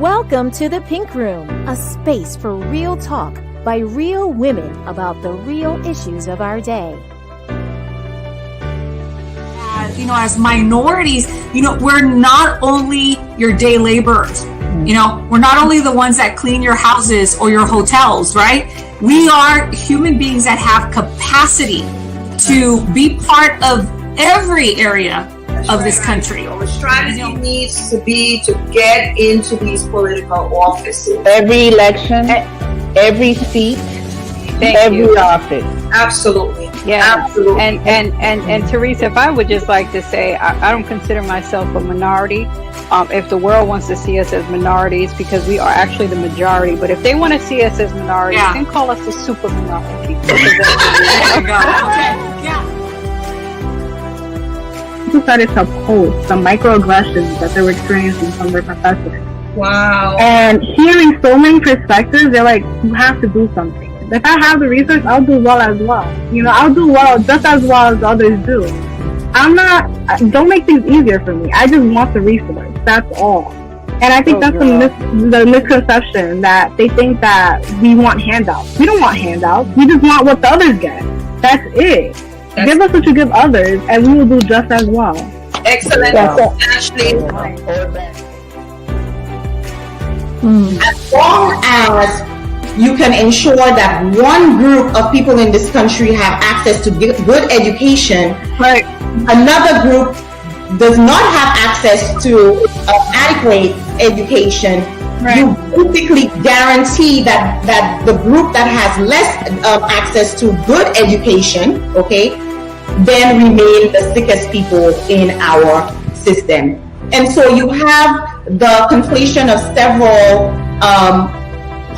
Welcome to the Pink Room, a space for real talk by real women about the real issues of our day. As minorities, we're not only your day laborers. We're not only the ones that clean your houses or your hotels, right? We are human beings that have capacity to be part of every area of this country. The strategy needs to be to get into these political offices. Every election, every seat, every office. Absolutely. Yeah, absolutely. And Teresa, if I would just like to say, I don't consider myself a minority. If the world wants to see us as minorities, because we are actually the majority, but if they want to see us as minorities, then call us the super minority. People started to post some microaggressions that they were experiencing from their professors. Wow. And hearing so many perspectives, they're like, you have to do something. If I have the resource, I'll do well as well. I'll do well just as well as others do. Don't make things easier for me. I just want the resource. That's all. And I think that's the misconception, that they think that we want handouts. We don't want handouts. We just want what the others get. That's it. Give us what you give others, and we will do just as well. Excellent. Ashley. As long as you can ensure that one group of people in this country have access to good education, right, another group does not have access to adequate education, right, you basically guarantee that the group that has less access to good education, then remain the sickest people in our system. And so you have the conflation of several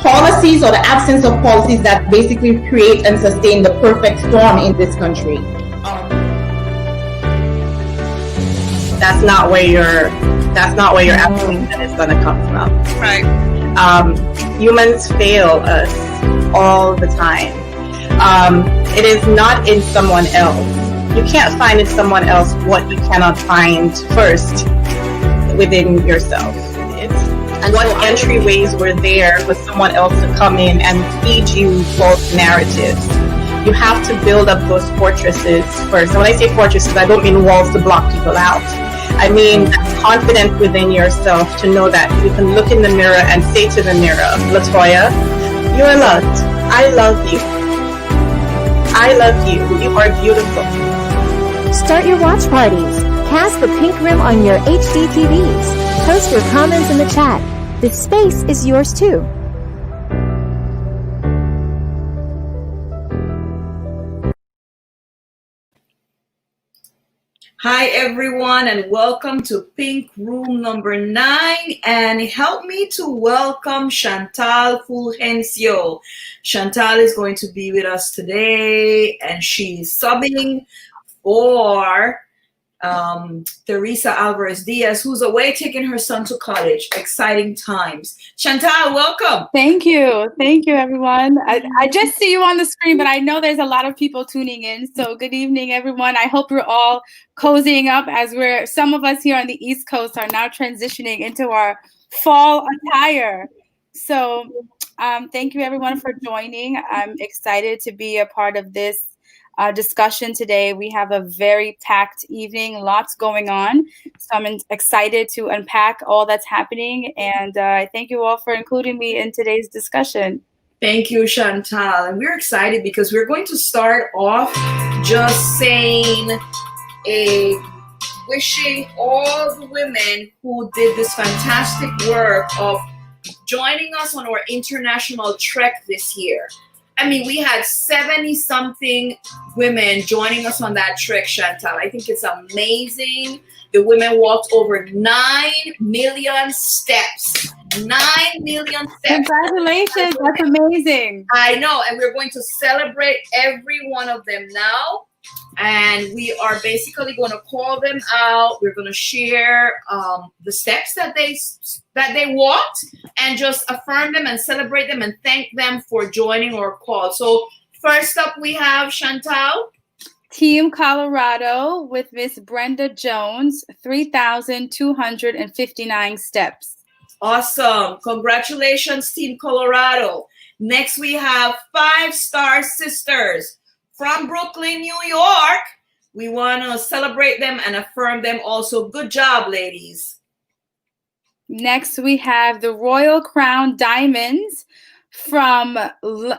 policies, or the absence of policies, that basically create and sustain the perfect storm in this country. That's not where your application is going to come from. Right. Humans fail us all the time. It is not in someone else. You can't find in someone else what you cannot find first within yourself. What entryways were there for someone else to come in and feed you false narratives? You have to build up those fortresses first. And when I say fortresses, I don't mean walls to block people out. I mean confidence within yourself to know that you can look in the mirror and say to the mirror, Latoya, you're loved. I love you. I love you. You are beautiful. Start your watch parties. Cast the Pink Room on your HD TVs. Post your comments in the chat. This space is yours too. Hi everyone, and welcome to Pink Room number 9, and help me to welcome Chantal Fulgencio. Chantal is going to be with us today, and she's subbing for Teresa Alvarez-Diaz, who's away taking her son to college. Exciting times. Chantal, welcome. Thank you. Thank you, everyone. I just see you on the screen, but I know there's a lot of people tuning in. So good evening, everyone. I hope you're all cozying up, as some of us here on the East Coast are now transitioning into our fall attire. So thank you, everyone, for joining. I'm excited to be a part of this discussion today. We have a very packed evening, lots going on. So I'm excited to unpack all that's happening. And I thank you all for including me in today's discussion. Thank you, Chantal. And we're excited because we're going to start off just saying wishing all the women who did this fantastic work of joining us on our international trek this year. I mean, we had 70-something women joining us on that trek, Chantal. I think it's amazing. The women walked over 9 million steps. 9 million steps. Congratulations. That's amazing. I know. And we're going to celebrate every one of them now. And we are basically going to call them out. We're going to share the steps that they walked, and just affirm them and celebrate them and thank them for joining our call. So first up, we have Chantal. Team Colorado with Miss Brenda Jones, 3,259 steps. Awesome. Congratulations, Team Colorado. Next, we have 5-Star Sisters from Brooklyn, New York. We want to celebrate them and affirm them also. Good job, ladies. Next, we have the Royal Crown Diamonds from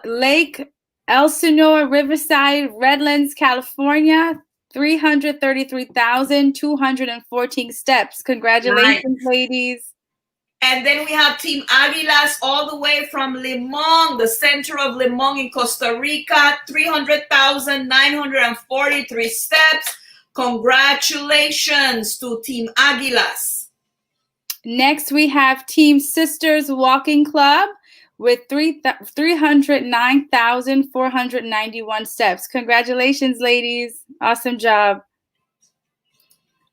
Lake Elsinore, Riverside, Redlands, California. 333,214 steps. Congratulations, ladies. And then we have Team Aguilas all the way from Limón, the center of Limón in Costa Rica, 300,943 steps. Congratulations to Team Aguilas. Next, we have Team Sisters Walking Club with 309,491 steps. Congratulations, ladies. Awesome job.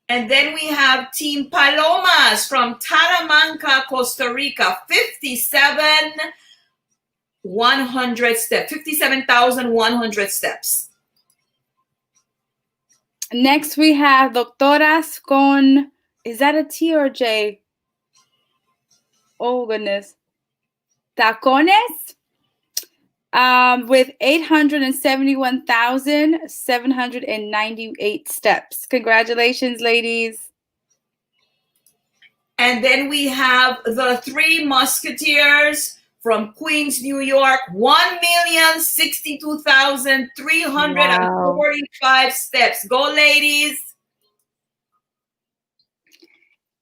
And then we have Team Palomas from Talamanca, Costa Rica, 57,100 steps. Next, we have Doctoras con, is that a T or a J? Oh, goodness. Tacones with 871,798 steps. Congratulations, ladies. And then we have the Three Musketeers from Queens, New York, 1,062,345 steps. Go, ladies.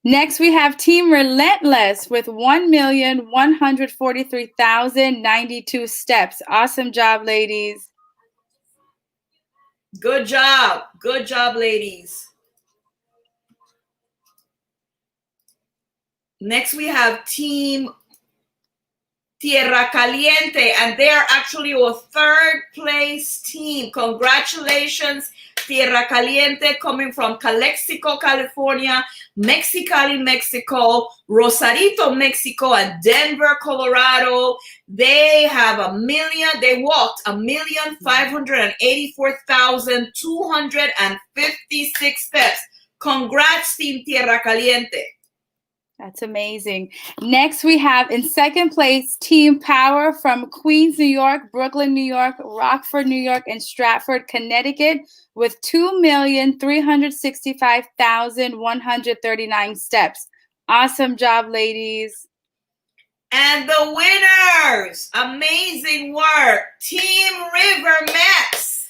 Next, we have Team Relentless with 1,143,092 steps. Awesome job, ladies. Good job. Good job, ladies. Next, we have Team Tierra Caliente, and they are actually a third place team. Congratulations, Tierra Caliente, coming from Calexico, California, Mexicali, Mexico, Rosarito, Mexico, and Denver, Colorado. They have they walked 1,584,256 steps. Congrats, Team Tierra Caliente. That's amazing. Next, we have in second place, Team Power from Queens, New York, Brooklyn, New York, Rockford, New York, and Stratford, Connecticut, with 2,365,139 steps. Awesome job, ladies. And the winners, amazing work, Team River Max.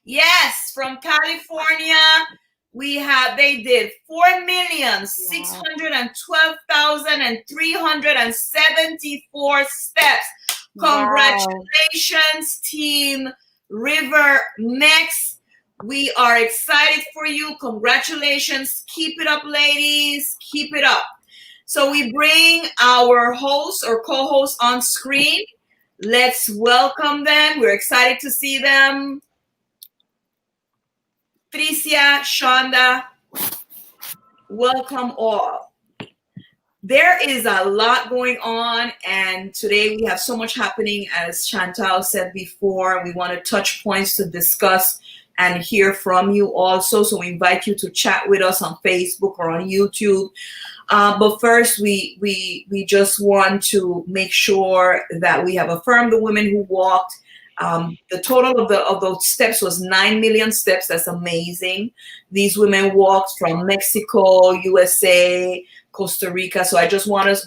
Yes, from California. They did 4,612,374 steps. Congratulations, Team River Mex. We are excited for you. Congratulations. Keep it up, ladies. Keep it up. So we bring our hosts or co-hosts on screen. Let's welcome them. We're excited to see them. Tricia, Shonda, welcome all. There is a lot going on, and today we have so much happening. As Chantal said before, we want to touch points to discuss and hear from you also. So we invite you to chat with us on Facebook or on YouTube. But first, we just want to make sure that we have affirmed the women who walked. The total of those steps was 9 million steps. That's amazing. These women walked from Mexico, USA, Costa Rica. So I just wanted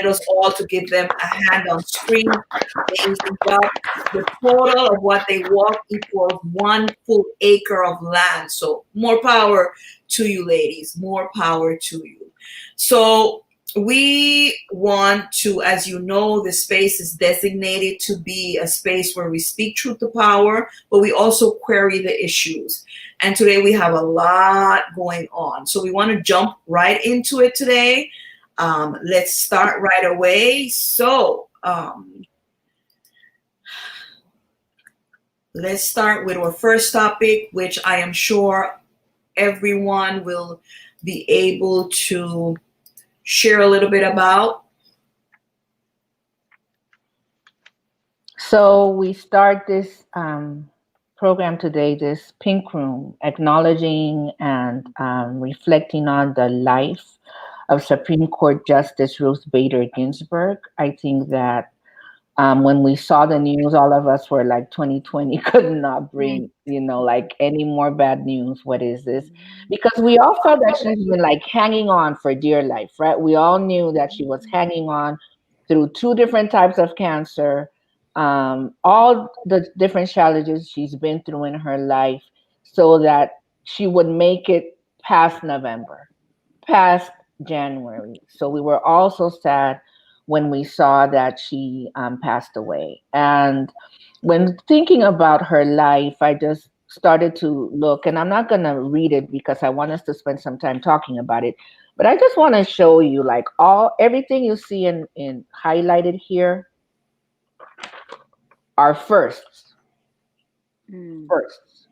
us all to give them a hand on screen. The total of what they walked equals 1 full acre of land. So more power to you, ladies. More power to you. So we want to, as you know, this space is designated to be a space where we speak truth to power, but we also query the issues. And today we have a lot going on. So we want to jump right into it today. Let's start right away. So let's start with our first topic, which I am sure everyone will be able to share a little bit about. So we start this program today, this Pink Room, acknowledging and reflecting on the life of Supreme Court Justice Ruth Bader Ginsburg. I think that when we saw the news, all of us were like, 2020 could not bring, like any more bad news. What is this? Because we all felt that she's been like hanging on for dear life, right? We all knew that she was hanging on through 2 different types of cancer, all the different challenges she's been through in her life, so that she would make it past November, past January. So we were all so sad when we saw that she passed away. And when thinking about her life, I just started to look, and I'm not going to read it because I want us to spend some time talking about it. But I just want to show you like everything you see in highlighted here are firsts. Firsts.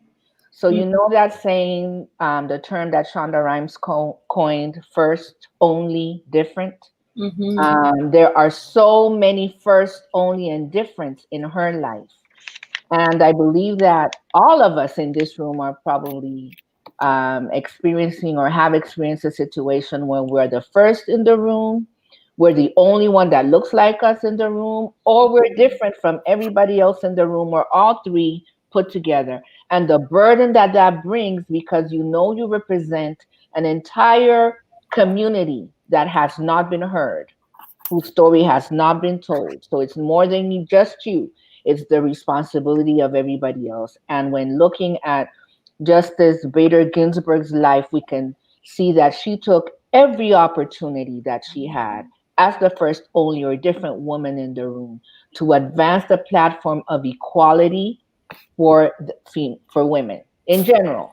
So you know that saying, the term that Shonda Rhimes coined, first, only, different. There are so many first, only, and difference in her life. And I believe that all of us in this room are probably experiencing or have experienced a situation where we're the first in the room, we're the only one that looks like us in the room, or we're different from everybody else in the room, or all 3 put together. And the burden that brings, because you represent an entire community that has not been heard, whose story has not been told. So it's more than just you. It's the responsibility of everybody else. And when looking at Justice Bader Ginsburg's life, we can see that she took every opportunity that she had as the first, only, or different woman in the room to advance the platform of equality for women in general,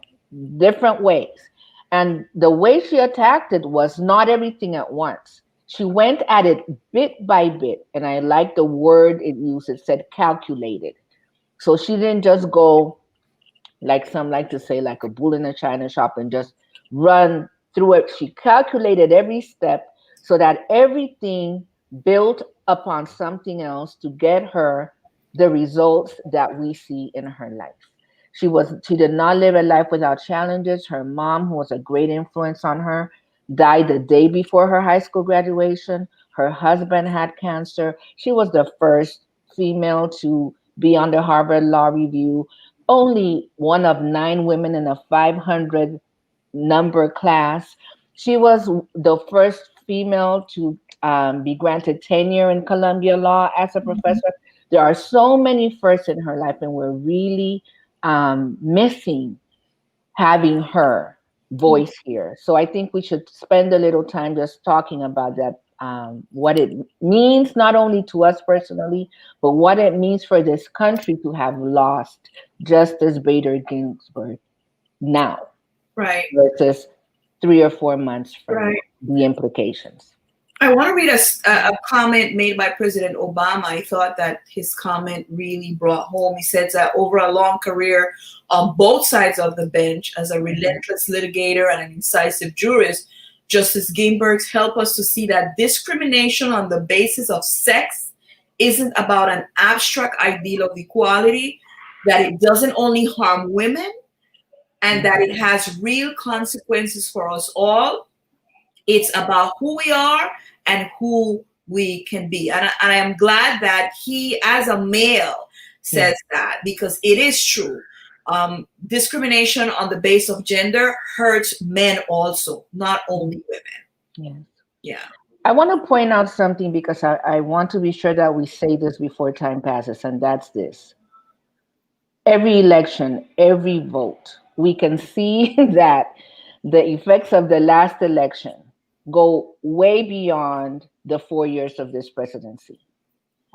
different ways. And the way she attacked it was not everything at once. She went at it bit by bit, and I like the word it used. It said calculated. So she didn't just go, like some like to say, like a bull in a china shop and just run through it. She calculated every step so that everything built upon something else to get her the results that we see in her life. She did not live a life without challenges. Her mom, who was a great influence on her, died the day before her high school graduation. Her husband had cancer. She was the first female to be on the Harvard Law Review, only one of 9 women in a 500 number class. She was the first female to be granted tenure in Columbia Law as a professor. There are so many firsts in her life, and we're really missing having her voice here. So I think we should spend a little time just talking about that, what it means not only to us personally, but what it means for this country to have lost Justice Bader Ginsburg now, Right, versus 3 or 4 months from right. the implications. I want to read a comment made by President Obama. I thought that his comment really brought home. He said that over a long career on both sides of the bench as a relentless litigator and an incisive jurist, Justice Ginsburg helped us to see that discrimination on the basis of sex isn't about an abstract ideal of equality, that it doesn't only harm women, and that it has real consequences for us all. It's about who we are and who we can be. And I am glad that he, as a male, says that, because it is true. Discrimination on the basis of gender hurts men also, not only women. Yeah. I want to point out something, because I want to be sure that we say this before time passes, and that's this. Every election, every vote, we can see that the effects of the last election go way beyond the 4 years of this presidency.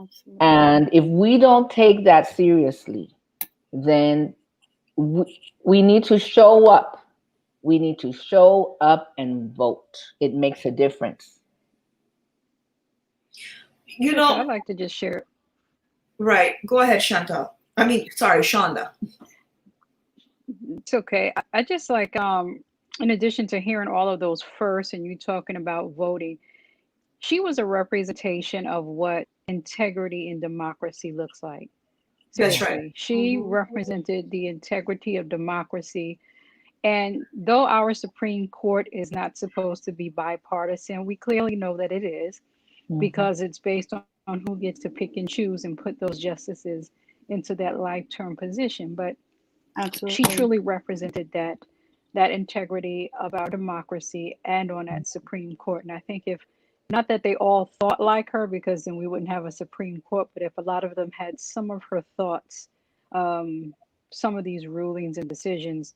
Absolutely. And if we don't take that seriously, then we need to show up. We need to show up and vote. It makes a difference. You know, I'd like to just share. Right. Go ahead, Shonda. It's okay. I just like, in addition to hearing all of those first and you talking about voting, she was a representation of what integrity in democracy looks like. That's right. She represented the integrity of democracy And though our Supreme Court is not supposed to be bipartisan, we clearly know that it is, because it's based on who gets to pick and choose and put those justices into that life-term position. But she truly represented that integrity of our democracy and on that Supreme Court. And I think if, not that they all thought like her, because then we wouldn't have a Supreme Court, but if a lot of them had some of her thoughts, some of these rulings and decisions,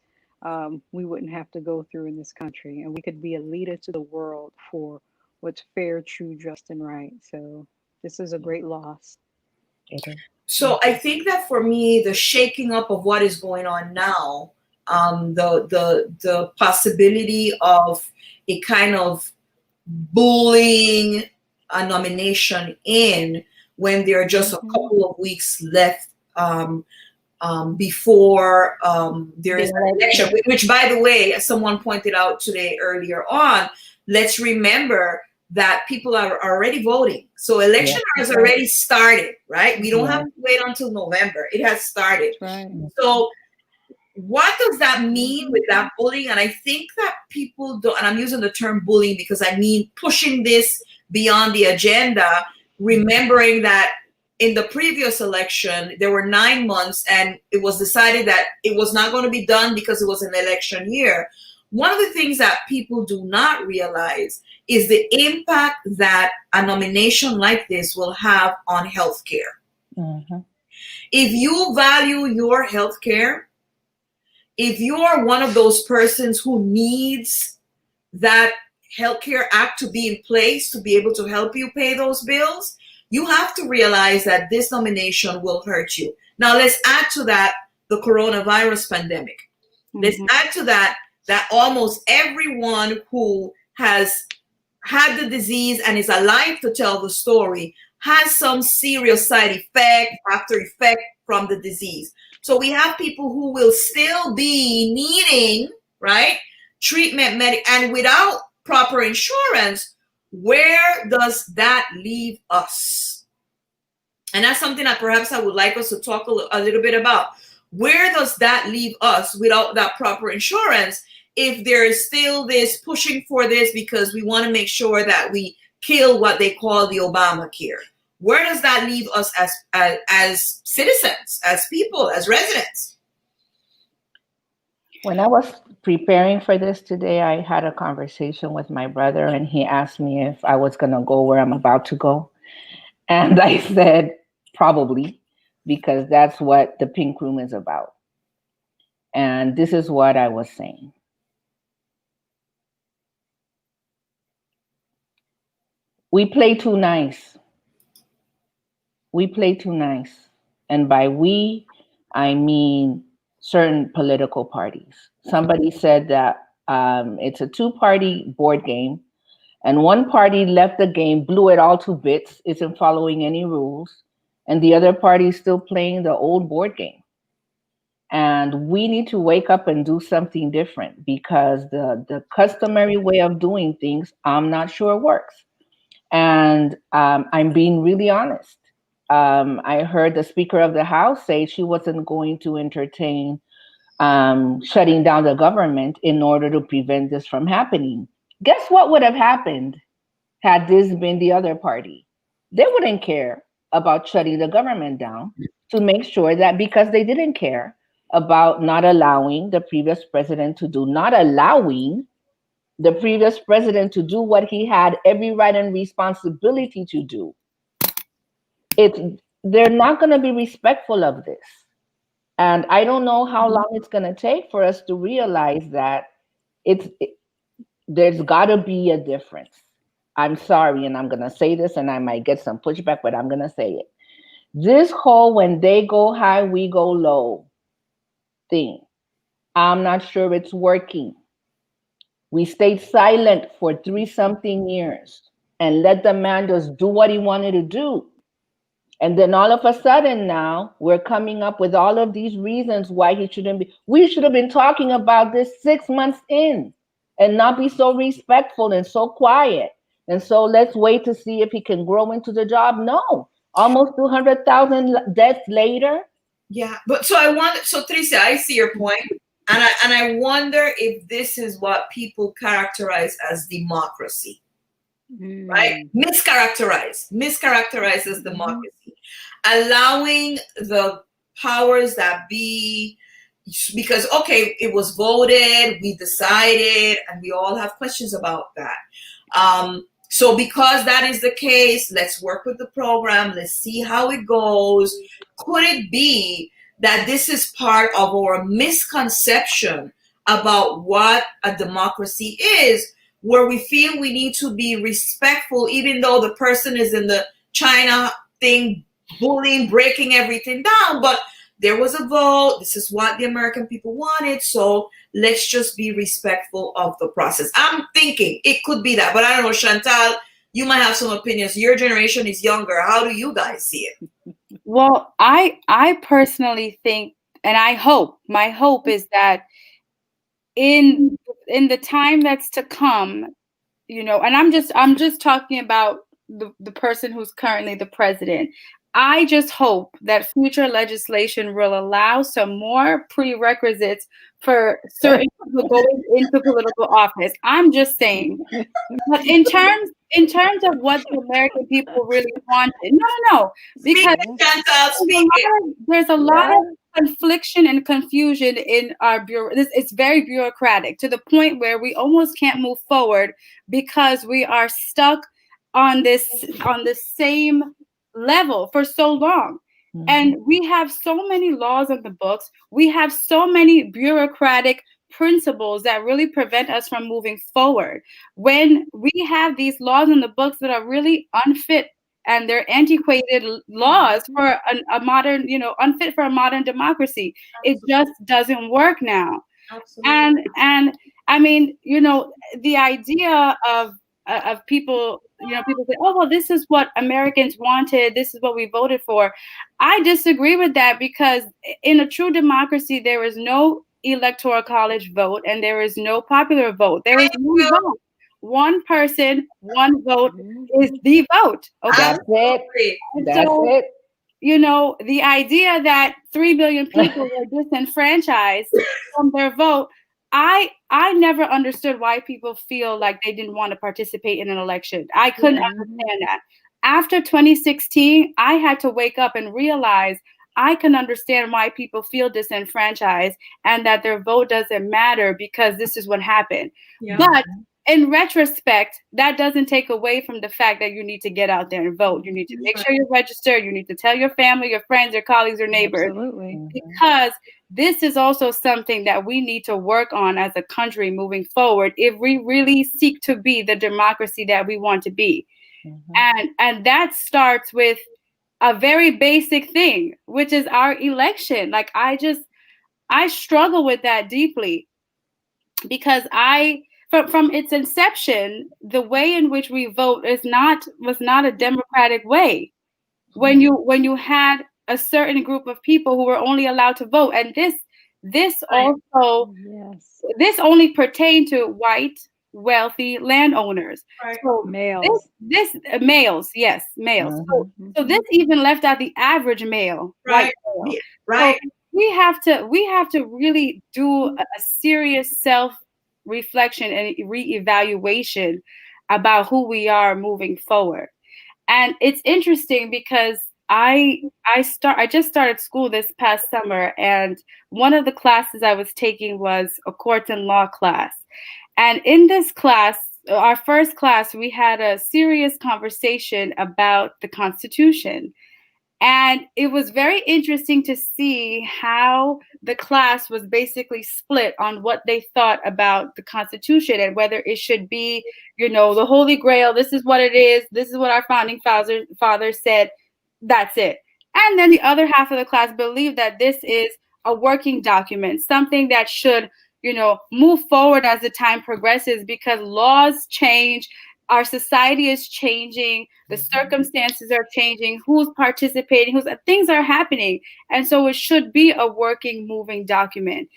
we wouldn't have to go through in this country, and we could be a leader to the world for what's fair, true, just, and right. So this is a great loss. So I think that for me, the shaking up of what is going on now, the possibility of a kind of bullying a nomination in when there are just a couple of weeks left before there is an election, which, by the way, as someone pointed out today earlier on, let's remember that people are already voting. So election has already started, right? We don't have to wait until November. It has started. Right. So what does that mean with that bullying? And I think that people don't, and I'm using the term bullying because I mean pushing this beyond the agenda, remembering that in the previous election, there were 9 months and it was decided that it was not going to be done because it was an election year. One of the things that people do not realize is the impact that a nomination like this will have on healthcare. If you value your healthcare, if you are one of those persons who needs that healthcare act to be in place to be able to help you pay those bills, you have to realize that this nomination will hurt you. Now, let's add to that the coronavirus pandemic. Let's add to that almost everyone who has had the disease and is alive to tell the story has some serious side effect, after effect from the disease. So we have people who will still be needing, right, treatment, and without proper insurance. Where does that leave us? And that's something that perhaps I would like us to talk a little bit about. Where does that leave us without that proper insurance if there is still this pushing for this because we want to make sure that we kill what they call the Obamacare? Where does that leave us as citizens, as people, as residents? When I was preparing for this today, I had a conversation with my brother, and he asked me if I was going to go where I'm about to go. And I said, probably, because that's what the Pink Room is about. And this is what I was saying. We play too nice. We play too nice. And by we, I mean certain political parties. Somebody said that it's a two-party board game, and one party left the game, blew it all to bits, isn't following any rules, and the other party is still playing the old board game. And we need to wake up and do something different, because the customary way of doing things, I'm not sure works. And I'm being really honest. I heard the Speaker of the House say she wasn't going to entertain shutting down the government in order to prevent this from happening. Guess what would have happened had this been the other party? They wouldn't care about shutting the government down to make sure that, because they didn't care about not allowing the previous president to do what he had every right and responsibility to do. They're not going to be respectful of this. And I don't know how long it's going to take for us to realize that there's got to be a difference. I'm sorry, and I'm going to say this, and I might get some pushback, but I'm going to say it. This whole when they go high, we go low thing, I'm not sure it's working. We stayed silent for 30-something years and let the man just do what he wanted to do. And then all of a sudden now we're coming up with all of these reasons why he shouldn't be. We should have been talking about this 6 months in and not be so respectful and so quiet. And so let's wait to see if he can grow into the job. No, almost 200,000 deaths later. Yeah, but so Teresa, I see your point. And I wonder if this is what people characterize as democracy, right? Mischaracterize as democracy, allowing the powers that be, because okay, it was voted, we decided, and we all have questions about that. So because that is the case, let's work with the program. Let's see how it goes. Could it be that this is part of our misconception about what a democracy is, where we feel we need to be respectful, even though the person is in the China thing, bullying, breaking everything down, but there was a vote. This is what the American people wanted. So let's just be respectful of the process. I'm thinking it could be that, but I don't know, Chantal, you might have some opinions. Your generation is younger. How do you guys see it? Well, I personally think, and I hope, my hope is that in the time that's to come, you know, and I'm just talking about the person who's currently the president. I just hope that future legislation will allow some more prerequisites for certain people going into political office. I'm just saying. But in terms of what the American people really wanted, no, because there's a lot of confliction and confusion in our bureau. It's very bureaucratic to the point where we almost can't move forward because we are stuck on the same level for so long. And we have so many laws on the books. We have so many bureaucratic principles that really prevent us from moving forward. When we have these laws on the books that are really unfit, and they're antiquated laws for a modern, unfit for a modern democracy. It just doesn't work now. Absolutely. And I mean, the idea of people, people say, oh, well, this is what Americans wanted. This is what we voted for. I disagree with that, because in a true democracy, there is no electoral college vote and there is no popular vote. There is no vote. One person, one vote is the vote. Okay. That's it. That's it. The idea that 3 billion people were disenfranchised from their vote, I never understood why people feel like they didn't want to participate in an election. I couldn't understand that. After 2016, I had to wake up and realize I can understand why people feel disenfranchised and that their vote doesn't matter, because this is what happened. Yeah. But in retrospect, that doesn't take away from the fact that you need to get out there and vote. You need to make sure you're registered. You need to tell your family, your friends, your colleagues, your neighbors. Absolutely. Because this is also something that we need to work on as a country moving forward if we really seek to be the democracy that we want to be. And that starts with a very basic thing, which is our election. Like, I struggle with that deeply, because from its inception, the way in which we vote was not a democratic way. When you had a certain group of people who were only allowed to vote, and this only pertained to white, wealthy landowners. Right. So males. Males, yes, males. So this even left out the average male. Right. White male. Right. So we have to really do a serious self-reflection and reevaluation about who we are moving forward. And it's interesting because I just started school this past summer, and one of the classes I was taking was a court and law class. And in this class, our first class, we had a serious conversation about the Constitution. And it was very interesting to see how the class was basically split on what they thought about the Constitution and whether it should be, the Holy Grail. This is what it is. This is what our founding fathers said. That's it. And then the other half of the class believed that this is a working document, something that should, move forward as the time progresses, because laws change. Our society is changing. The circumstances are changing. Who's participating? Things are happening. And so it should be a working, moving document.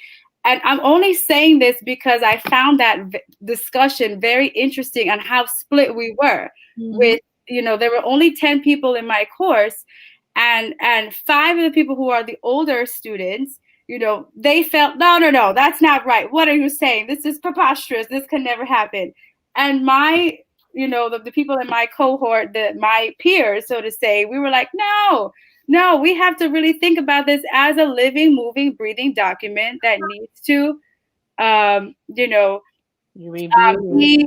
And I'm only saying this because I found that discussion very interesting on how split we were. With, there were only 10 people in my course, and 5 of the people who are the older students, they felt, no, that's not right. What are you saying? This is preposterous. This can never happen. And my, the people in my cohort, my peers, so to say, we were like, no, we have to really think about this as a living, moving, breathing document that needs to, be reevaluated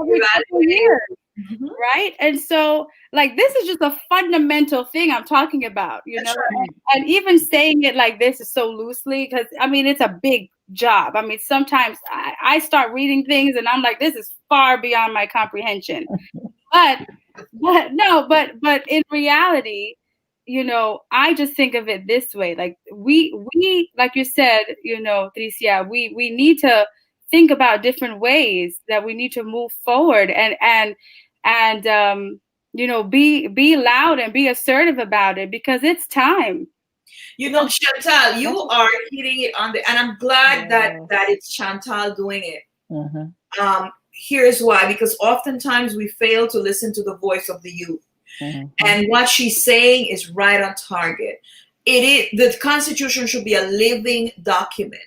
every couple of years. Mm-hmm. Right. And so this is just a fundamental thing I'm talking about, right. and even saying it like this is so loosely because it's a big job. Sometimes I start reading things and I'm like, this is far beyond my comprehension. but in reality, I just think of it this way. Like we like you said, Tricia, we need to think about different ways that we need to move forward and be loud and be assertive about it because it's time. Chantal, you are hitting it on and I'm glad that it's Chantal doing it. Mm-hmm. Here's why, because oftentimes we fail to listen to the voice of the youth. Mm-hmm. And what she's saying is right on target. The Constitution should be a living document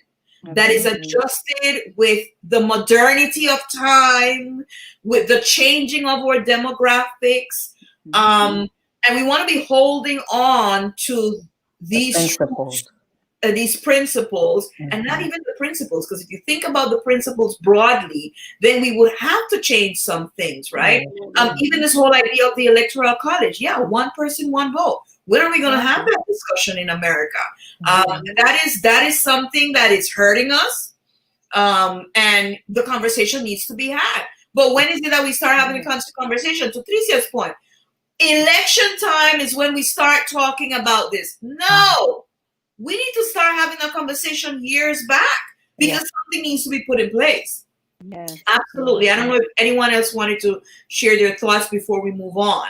that is adjusted with the modernity of time, with the changing of our demographics. And we want to be holding on to these principles, and not even the principles, because if you think about the principles broadly, then we would have to change some things, right? Even this whole idea of the electoral college, one person, one vote. When are we going to have that discussion in America? That is something that is hurting us, and the conversation needs to be had. But when is it that we start having a conversation? To Tricia's point, election time is when we start talking about this. No, we need to start having a conversation years back because something needs to be put in place. Yes, absolutely. I don't know if anyone else wanted to share their thoughts before we move on.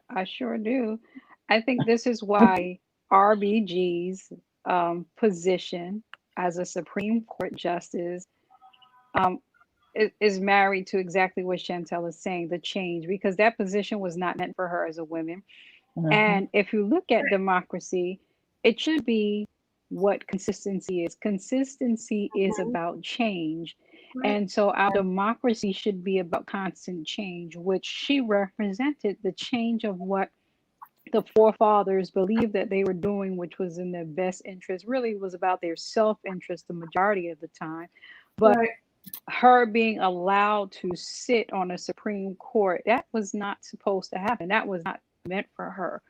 I sure do. I think this is why RBG's position as a Supreme Court justice is married to exactly what Chantal is saying, the change, because that position was not meant for her as a woman. Mm-hmm. And if you look at democracy, it should be what consistency is. Consistency is about change. Right. And so our democracy should be about constant change, which she represented the change of what the forefathers believed that they were doing, which was in their best interest, really was about their self-interest the majority of the time. But her being allowed to sit on a Supreme Court, that was not supposed to happen. That was not meant for her.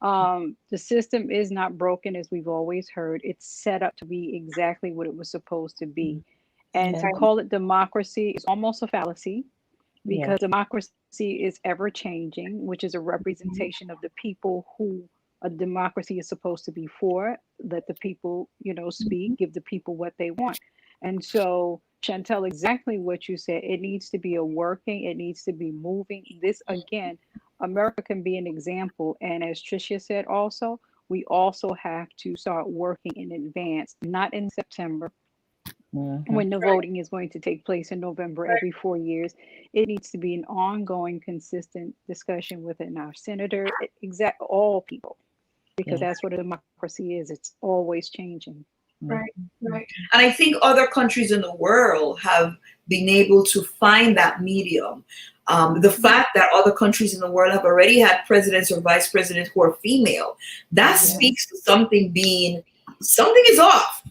The system is not broken, as we've always heard. It's set up to be exactly what it was supposed to be. And to call it democracy is almost a fallacy, because democracy is ever changing, which is a representation of the people who a democracy is supposed to be for. Let the people, speak, give the people what they want. And so, Chantal, exactly what you said, it needs to be it needs to be moving. This, again, America can be an example. And as Tricia said also, we also have to start working in advance, not in September, when the voting is going to take place in November every 4 years. It needs to be an ongoing, consistent discussion within our senator, all people, because that's what a democracy is. It's always changing. Right. And I think other countries in the world have been able to find that medium. The fact that other countries in the world have already had presidents or vice presidents who are female, that speaks to something is off.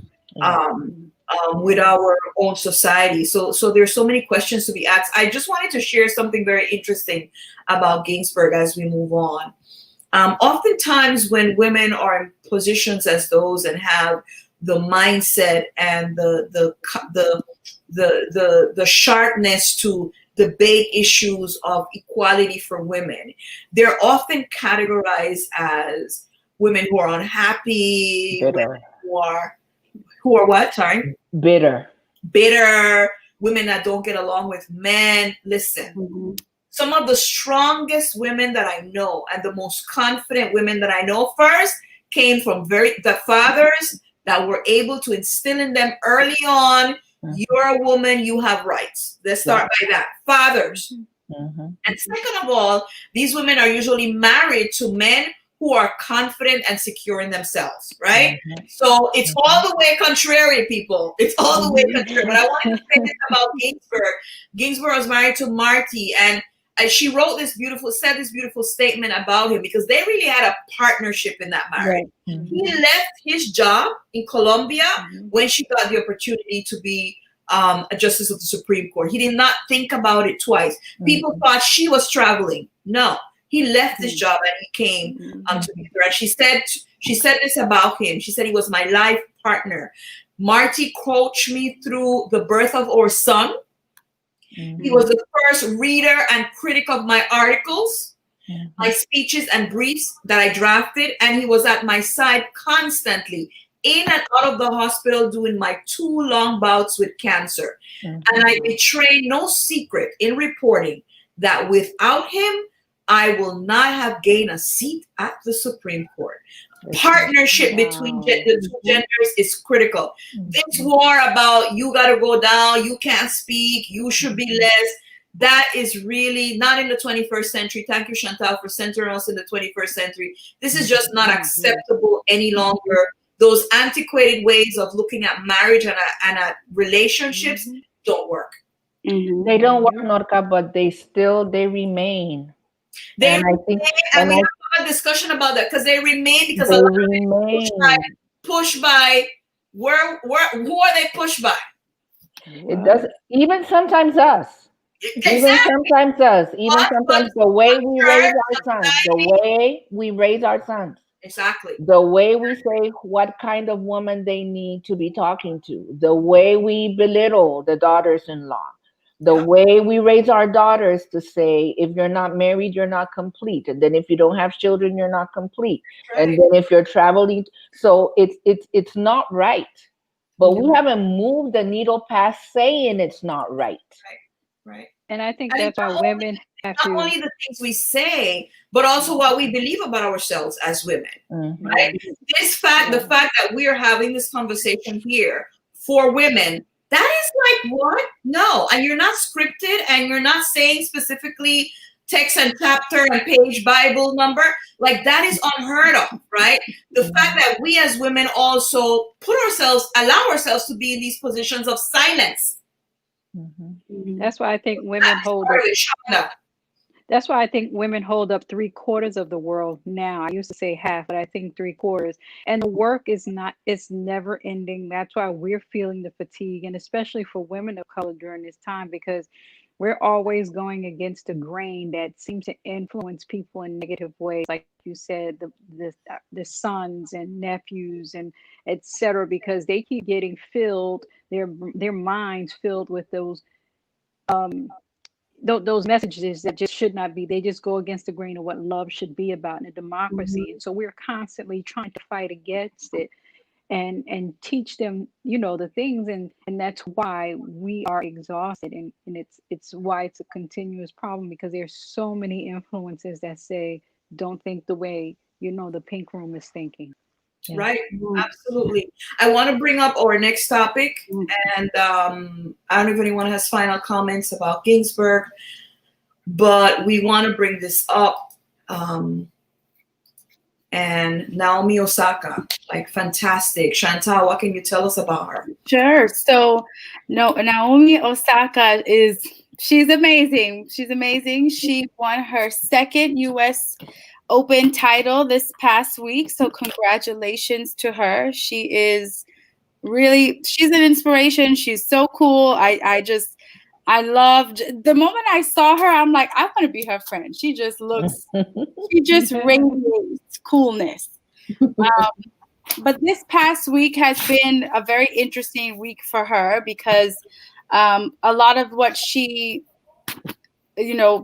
With our own society. So there's so many questions to be asked. I just wanted to share something very interesting about Ginsburg as we move on. Oftentimes when women are in positions as those and have the mindset and the sharpness to debate issues of equality for women, they're often categorized as women who are unhappy, women who are what? Sorry? Bitter, women that don't get along with men. Listen, some of the strongest women that I know and the most confident women that I know first came from the fathers that were able to instill in them early on, you're a woman, you have rights. Let's start by that. Fathers. And second of all, these women are usually married to men who are confident and secure in themselves, right? So it's all the way contrary, people. It's all the way contrary. But I wanted to say this about Ginsburg. Ginsburg was married to Marty, and she said this beautiful statement about him, because they really had a partnership in that marriage. Right. He left his job in Colombia when she got the opportunity to be a justice of the Supreme Court. He did not think about it twice. People thought she was traveling. No, he left his job and he came to be there. And she said this about him. She said he was my life partner. Marty coached me through the birth of our son. He was the first reader and critic of my articles, my speeches and briefs that I drafted, and he was at my side constantly, in and out of the hospital, doing my 2 long bouts with cancer. And I betray no secret in reporting that without him, I will not have gained a seat at the Supreme Court. Partnership between the two genders is critical. This war about you got to go down, you can't speak, you should be less, that is really not in the 21st century. Thank you, Chantal, for centering us in the 21st century. This is just not acceptable any longer. Those antiquated ways of looking at marriage and at relationships don't work. They don't work, Norca, but they remain. They and remain, and we have a discussion about that, because they remain because a lot of people pushed by who are they pushed by? It does, even sometimes us. Exactly. Even sometimes us. Even sometimes the way we raise our sons. The way we raise our sons. Exactly. The way we say what kind of woman they need to be talking to. The way we belittle the daughters-in-law. The way we raise our daughters to say, if you're not married, you're not complete. And then if you don't have children, you're not complete. Right. And then if you're traveling, so it's not right. But we haven't moved the needle past saying it's not right. Right. And I think that's why women have to. Not only the things we say, but also what we believe about ourselves as women. Right? The fact that we are having this conversation here for women, that is like, what? No. And you're not scripted, and you're not saying specifically text and chapter and page Bible number. Like, that is unheard of, right? The fact that we as women also allow ourselves to be in these positions of silence. That's why I think women hold up. That's why I think women hold up 3/4 of the world now. I used to say half, but I think 3/4. And the work it's never ending. That's why we're feeling the fatigue, and especially for women of color during this time, because we're always going against the grain that seems to influence people in negative ways. Like you said, the sons and nephews and etc., because they keep getting filled, their minds filled with those messages that just should not be. They just go against the grain of what love should be about in a democracy. And so we're constantly trying to fight against it and teach them, the things. And that's why we are exhausted. And it's why it's a continuous problem, because there's so many influences that say, don't think the way, the pink room is thinking. Yeah. Right. Absolutely. I want to bring up our next topic, and I don't know if anyone has final comments about Ginsburg, but we want to bring this up. And Naomi Osaka, like, fantastic. Chantal, what can you tell us about her? Sure. So, Naomi Osaka she's amazing. She's amazing. She won her second U.S. Open title this past week. So congratulations to her. She's an inspiration. She's so cool. I loved the moment I saw her. I'm like, I want to be her friend. She just radiates coolness. But this past week has been a very interesting week for her, because a lot of what she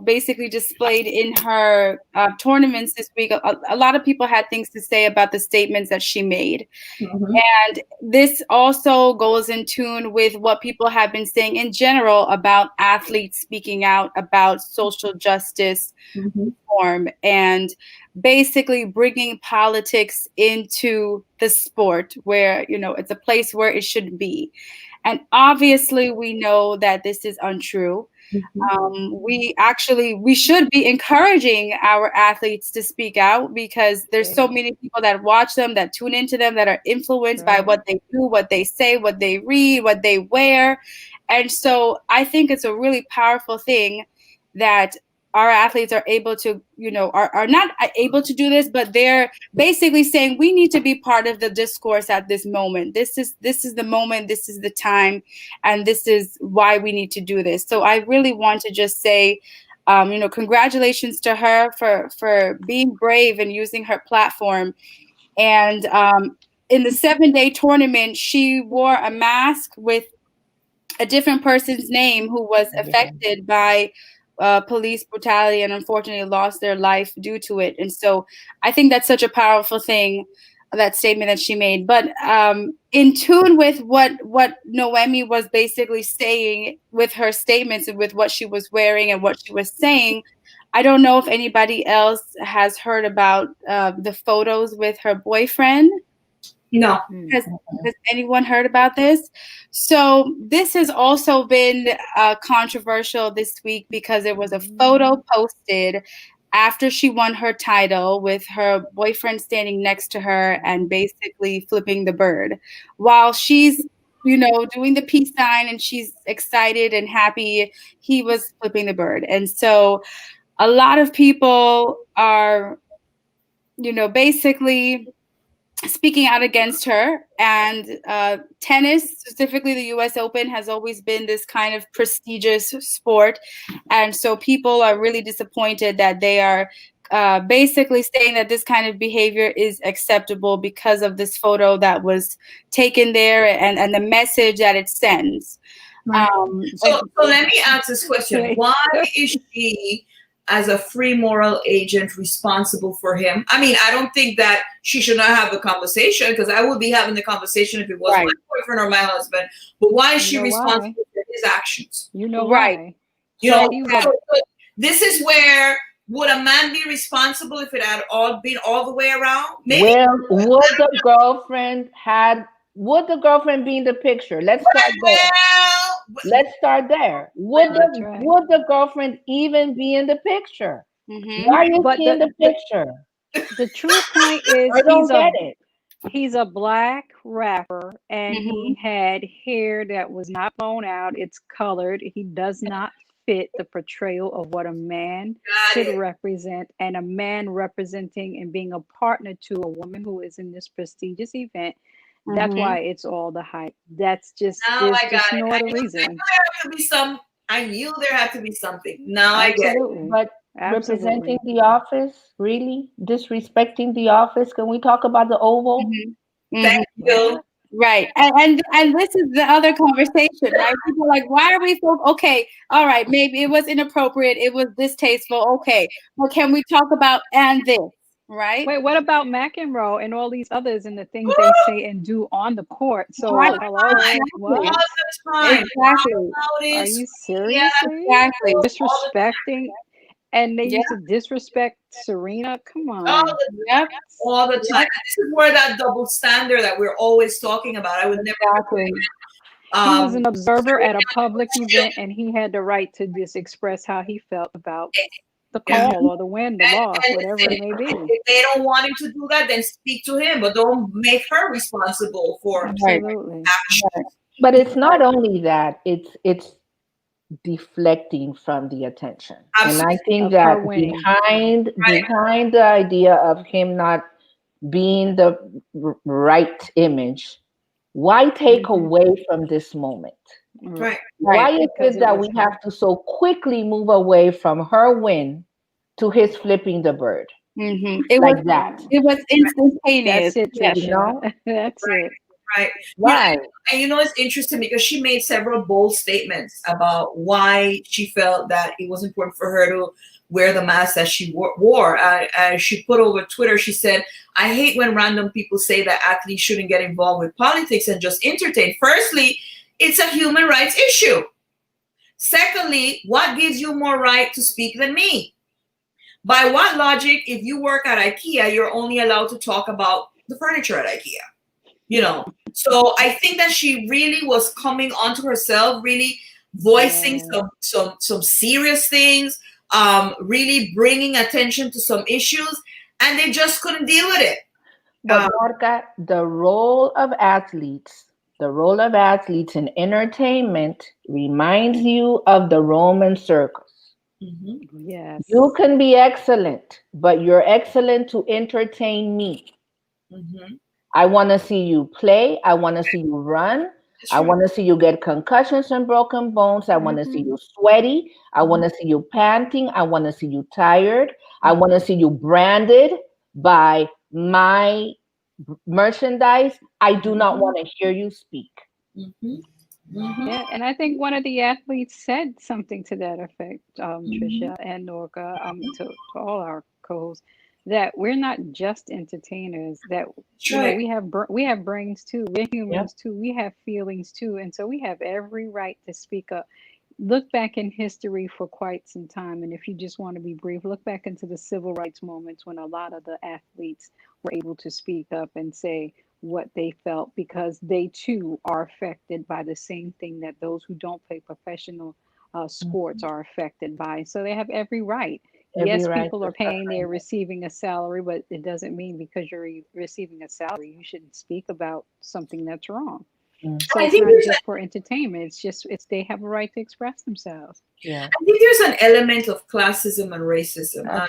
basically displayed in her tournaments this week, a lot of people had things to say about the statements that she made. And this also goes in tune with what people have been saying in general about athletes speaking out about social justice reform, and basically bringing politics into the sport where, it's a place where it shouldn't be. And obviously we know that this is untrue. We should be encouraging our athletes to speak out, because there's so many people that watch them, that tune into them, that are influenced by what they do, what they say, what they read, what they wear. And so I think it's a really powerful thing that our athletes are able to, are not able to do this, but they're basically saying we need to be part of the discourse at this moment. This is the moment, this is the time, and this is why we need to do this. So I really want to just say, congratulations to her for being brave and using her platform. And in the 7-day tournament, she wore a mask with a different person's name who was affected by police brutality and unfortunately lost their life due to it. And so I think that's such a powerful thing, that statement that she made. But in tune with what Naomi was basically saying with her statements and with what she was wearing and what she was saying, I don't know if anybody else has heard about the photos with her boyfriend. No. Has anyone heard about this? So this has also been controversial this week, because there was a photo posted after she won her title with her boyfriend standing next to her and basically flipping the bird while she's, doing the peace sign and she's excited and happy. He was flipping the bird. And so a lot of people are, basically speaking out against her. And tennis, specifically the US Open, has always been this kind of prestigious sport. And so people are really disappointed that they are basically saying that this kind of behavior is acceptable because of this photo that was taken there and the message that it sends. So let me ask this question. Why is she, as a free moral agent, responsible for him? I mean, I don't think that she should not have the conversation, because I would be having the conversation if it was my boyfriend or my husband. But why is she responsible for his actions? Why. So this is where, would a man be responsible if it had all been all the way around? Maybe. Well, would the girlfriend be in the picture? Let's start there. Let's start there. Would the girlfriend even be in the picture? Why is she in the picture? The true point is, I don't get it. He's a black rapper, and he had hair that was not blown out. It's colored. He does not fit the portrayal of what a man should represent, and a man representing and being a partner to a woman who is in this prestigious event. That's why it's all the hype. That's just, there's just no other reason. I knew there had to be something. Now I get it. But representing the office, really? Disrespecting the office? Can we talk about the Oval? Thank you. Right. And this is the other conversation, right? People are like, why are we so, okay, all right, maybe it was inappropriate, it was distasteful, okay, but can we talk about this? Right. Wait, what about McEnroe and all these others and the things they say and do on the court? So, what? Exactly. Are you serious? Exactly. Disrespecting, and they used to disrespect Serena. Come on. All the time. This is where that double standard that we're always talking about. I would never. He was an observer at a public event, and he had the right to just express how he felt about the call or the win, the loss, whatever it may be. If they don't want him to do that, then speak to him, but don't make her responsible for actions. But it's not only that; it's deflecting from the attention. Absolutely. And I think that behind the idea of him not being the right image, why take away from this moment? Right. Why is it that we have to so quickly move away from her win to his flipping the bird? It was that. It was instantaneous. That's it. That's it. Right. Right. And it's interesting because she made several bold statements about why she felt that it was important for her to wear the mask that she wore. She put over Twitter, she said, I hate when random people say that athletes shouldn't get involved with politics and just entertain. Firstly, it's a human rights issue. Secondly, what gives you more right to speak than me? By what logic, if you work at IKEA, you're only allowed to talk about the furniture at IKEA? So I think that she really was coming onto herself, really voicing some serious things, really bringing attention to some issues, and they just couldn't deal with it. But Marga, the role of athletes in entertainment reminds you of the Roman circus. Yes. You can be excellent, but you're excellent to entertain me. I want to see you play. I want to see you run. I want to see you get concussions and broken bones. I want to see you sweaty. I want to see you panting. I want to see you tired. I want to see you branded by my merchandise. I do not want to hear you speak. Yeah, and I think one of the athletes said something to that effect, Trisha and Norca, to all our co-hosts, that we're not just entertainers. That we have brains too. We're humans too. We have feelings too, and so we have every right to speak up. Look back in history for quite some time, and if you just want to be brief, look back into the civil rights moments when a lot of the athletes were able to speak up and say what they felt, because they too are affected by the same thing that those who don't play professional sports are affected by. So they have every right. Yes, people are paying, they're receiving a salary, but it doesn't mean because you're receiving a salary, you shouldn't speak about something that's wrong. So it's not just for entertainment. It's they have a right to express themselves. I think there's an element of classism and racism.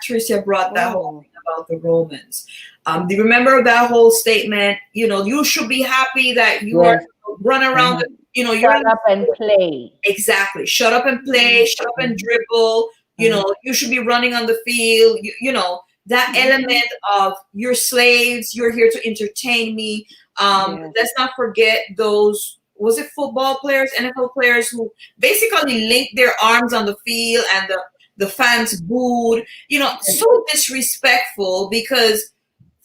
Tricia brought that whole thing about the Romans. Do you remember that whole statement? You should be happy that you are run around. Shut up and play. Exactly. Shut up and play. Shut up and dribble. You should be running on the field. That element of you're slaves. You're here to entertain me. Let's not forget those, was it football players, NFL players, who basically linked their arms on the field and the fans booed, so disrespectful, because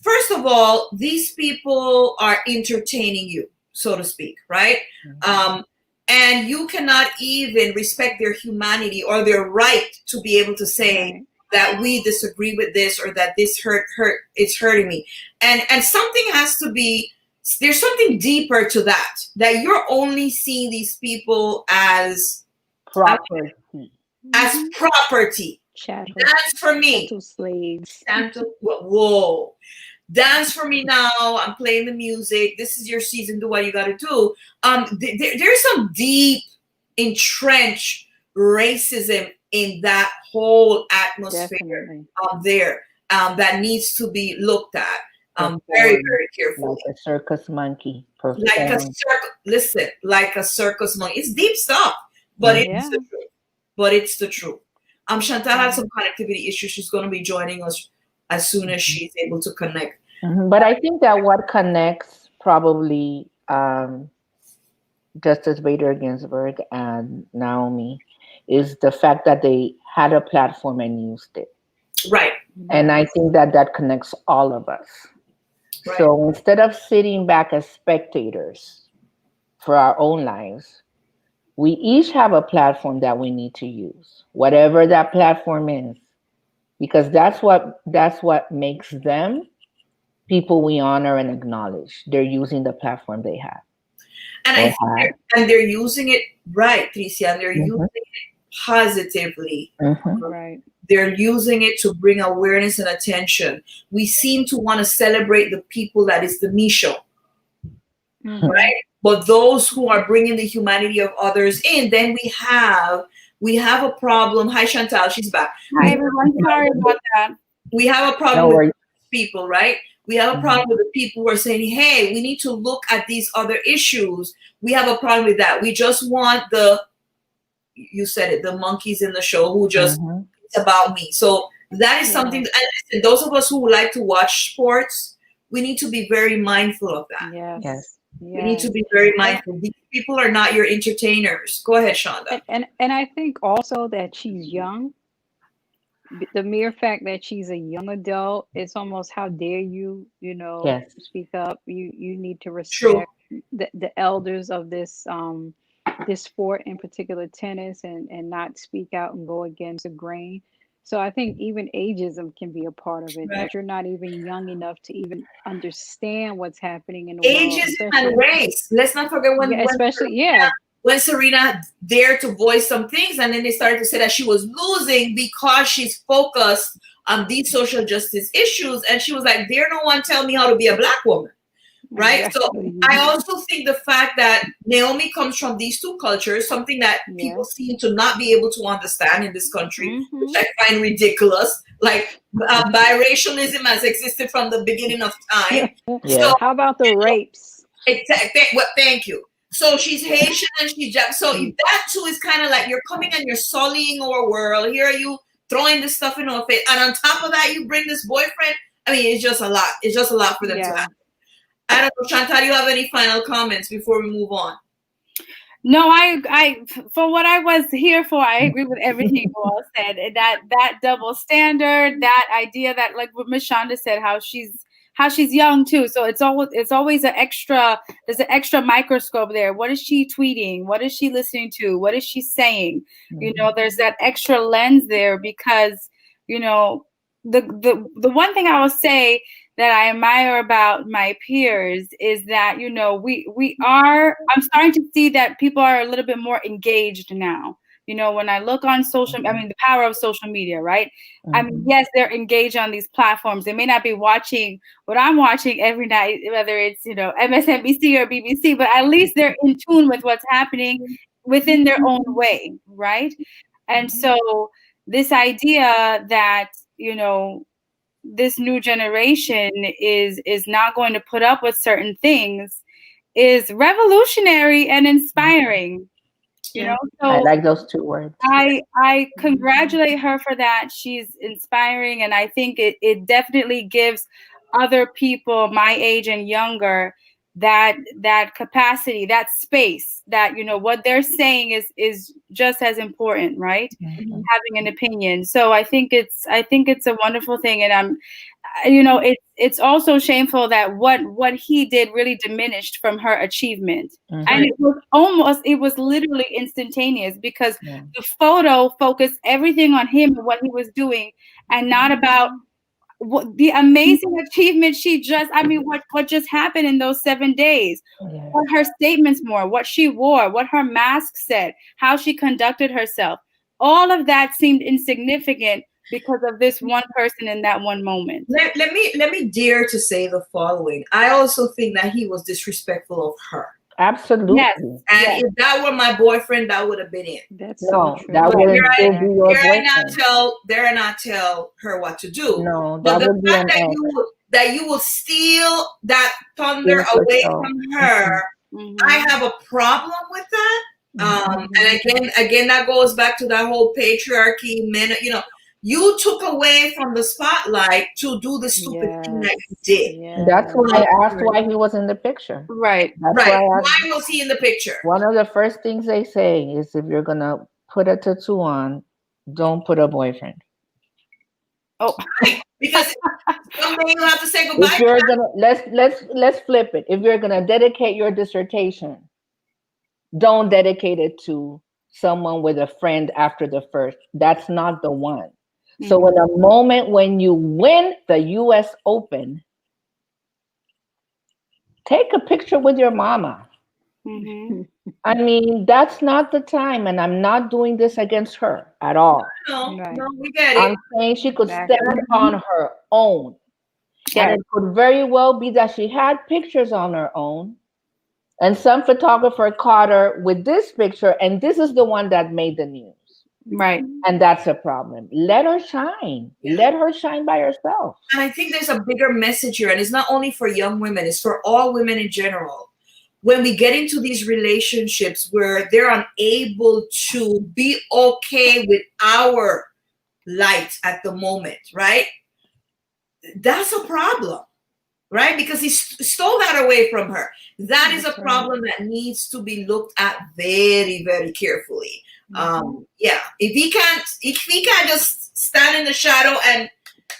first of all, these people are entertaining you, so to speak, right? And you cannot even respect their humanity or their right to be able to say that we disagree with this, or that this it's hurting me. And something has to be, there's something deeper to that you're only seeing these people as property. Chattel. Dance for me. Chattel slaves. Whoa. Dance for me now. I'm playing the music. This is your season. Do what you got to do. There's some deep, entrenched racism in that whole atmosphere there that needs to be looked at. Very, very careful. Like a circus monkey. Like a circus monkey. It's deep stuff, but it's the truth. But it's the truth. Chantal had some connectivity issues. She's going to be joining us as soon as she's able to connect. But I think that what connects probably Justice Bader Ginsburg and Naomi is the fact that they had a platform and used it. Right. And I think that connects all of us. Right. So instead of sitting back as spectators for our own lives, we each have a platform that we need to use, whatever that platform is, because that's what makes them people we honor and acknowledge. They're using the platform they have. And they're using it right, Tricia, and they're using it positively. Right. They're using it to bring awareness and attention. We seem to want to celebrate the people that is the me show, right? But those who are bringing the humanity of others in, then we have a problem. Hi, Chantal, she's back. Hi, everyone. Sorry about that. We have a problem with people, right? We have a problem with the people who are saying, hey, we need to look at these other issues. We have a problem with that. We just want you said it, the monkeys in the show who just, it's about me. So that is something, and those of us who like to watch sports, we need to be very mindful of that. Yes. We need to be very mindful. These people are not your entertainers. Go ahead, Shonda. And I think also that she's young. The mere fact that she's a young adult, it's almost, how dare you, speak up. You need to respect the elders of this this sport, in particular tennis, and not speak out and go against the grain. So I think even ageism can be a part of it, that you're not even young enough to even understand what's happening in the world. Ageism and race. Let's not forget when when Serena dared to voice some things, and then they started to say that she was losing because she's focused on these social justice issues, and she was like, dare no one tell me how to be a Black woman, right? Exactly. So I also think the fact that Naomi comes from these two cultures, something that people seem to not be able to understand in this country, which I find ridiculous. Like biracialism has existed from the beginning of time. So how about the rapes? Exactly. Well, thank you. So she's Haitian and she's Japanese. So that too is kind of like you're coming and you're sullying our world. Here are you throwing this stuff in our face, and on top of that, you bring this boyfriend. I mean, it's just a lot. It's just a lot for them to have. I don't know, Chantal, do you have any final comments before we move on? No, I for what I was here for, I agree with everything you all said. That double standard, that idea that, like what Miss Shonda said, how she's young too. So it's always there's an extra microscope there. What is she tweeting? What is she listening to? What is she saying? You know, there's that extra lens there because, you know, the one thing I will say that I admire about my peers is that, you know, I'm starting to see that people are a little bit more engaged now. You know, when I look on the power of social media, right? I mean, yes, they're engaged on these platforms. They may not be watching what I'm watching every night, whether it's, you know, MSNBC or BBC, but at least they're in tune with what's happening within their own way, right? And so this idea that, you know, this new generation is not going to put up with certain things is revolutionary and inspiring. You know, so I like those two words. I congratulate her for that. She's inspiring, and I think it definitely gives other people my age and younger that capacity, that space, that, you know, what they're saying is just as important, right? Having an opinion. So I think it's a wonderful thing, and you know, it's also shameful that what he did really diminished from her achievement. And it was literally instantaneous because the photo focused everything on him and what he was doing and not about what the amazing achievement what just happened in those 7 days, what her statements were, what she wore, what her mask said, how she conducted herself. All of that seemed insignificant because of this one person in that one moment. Let me dare to say the following. I also think that he was disrespectful of her. Absolutely. Yes. And if that were my boyfriend, that would have been it. That's so true. That would still be your boyfriend. Dare I not tell her what to do. No, but that would be an that you will steal that thunder away from her. I have a problem with that. And again, that goes back to that whole patriarchy, men, you know. You took away from the spotlight to do the stupid thing that you did. That's why I asked why he was in the picture. Right. Why was he in the picture? One of the first things they say is if you're gonna put a tattoo on, don't put a boyfriend. Oh, because someday you have to say goodbye. If you're gonna let's flip it. If you're gonna dedicate your dissertation, don't dedicate it to someone with a friend after the first. That's not the one. So in a moment when you win the US Open, take a picture with your mama. I mean, that's not the time, and I'm not doing this against her at all. No, we get it. I'm saying she could step on her own. And it could very well be that she had pictures on her own, and some photographer caught her with this picture, and this is the one that made the news. Right. And that's a problem. Let her shine. Let her shine by herself. And I think there's a bigger message here, and it's not only for young women, it's for all women in general. When we get into these relationships where they're unable to be okay with our light at the moment, right? That's a problem, right? Because he stole that away from her. That is a problem that needs to be looked at very, very carefully. If he can't just stand in the shadow and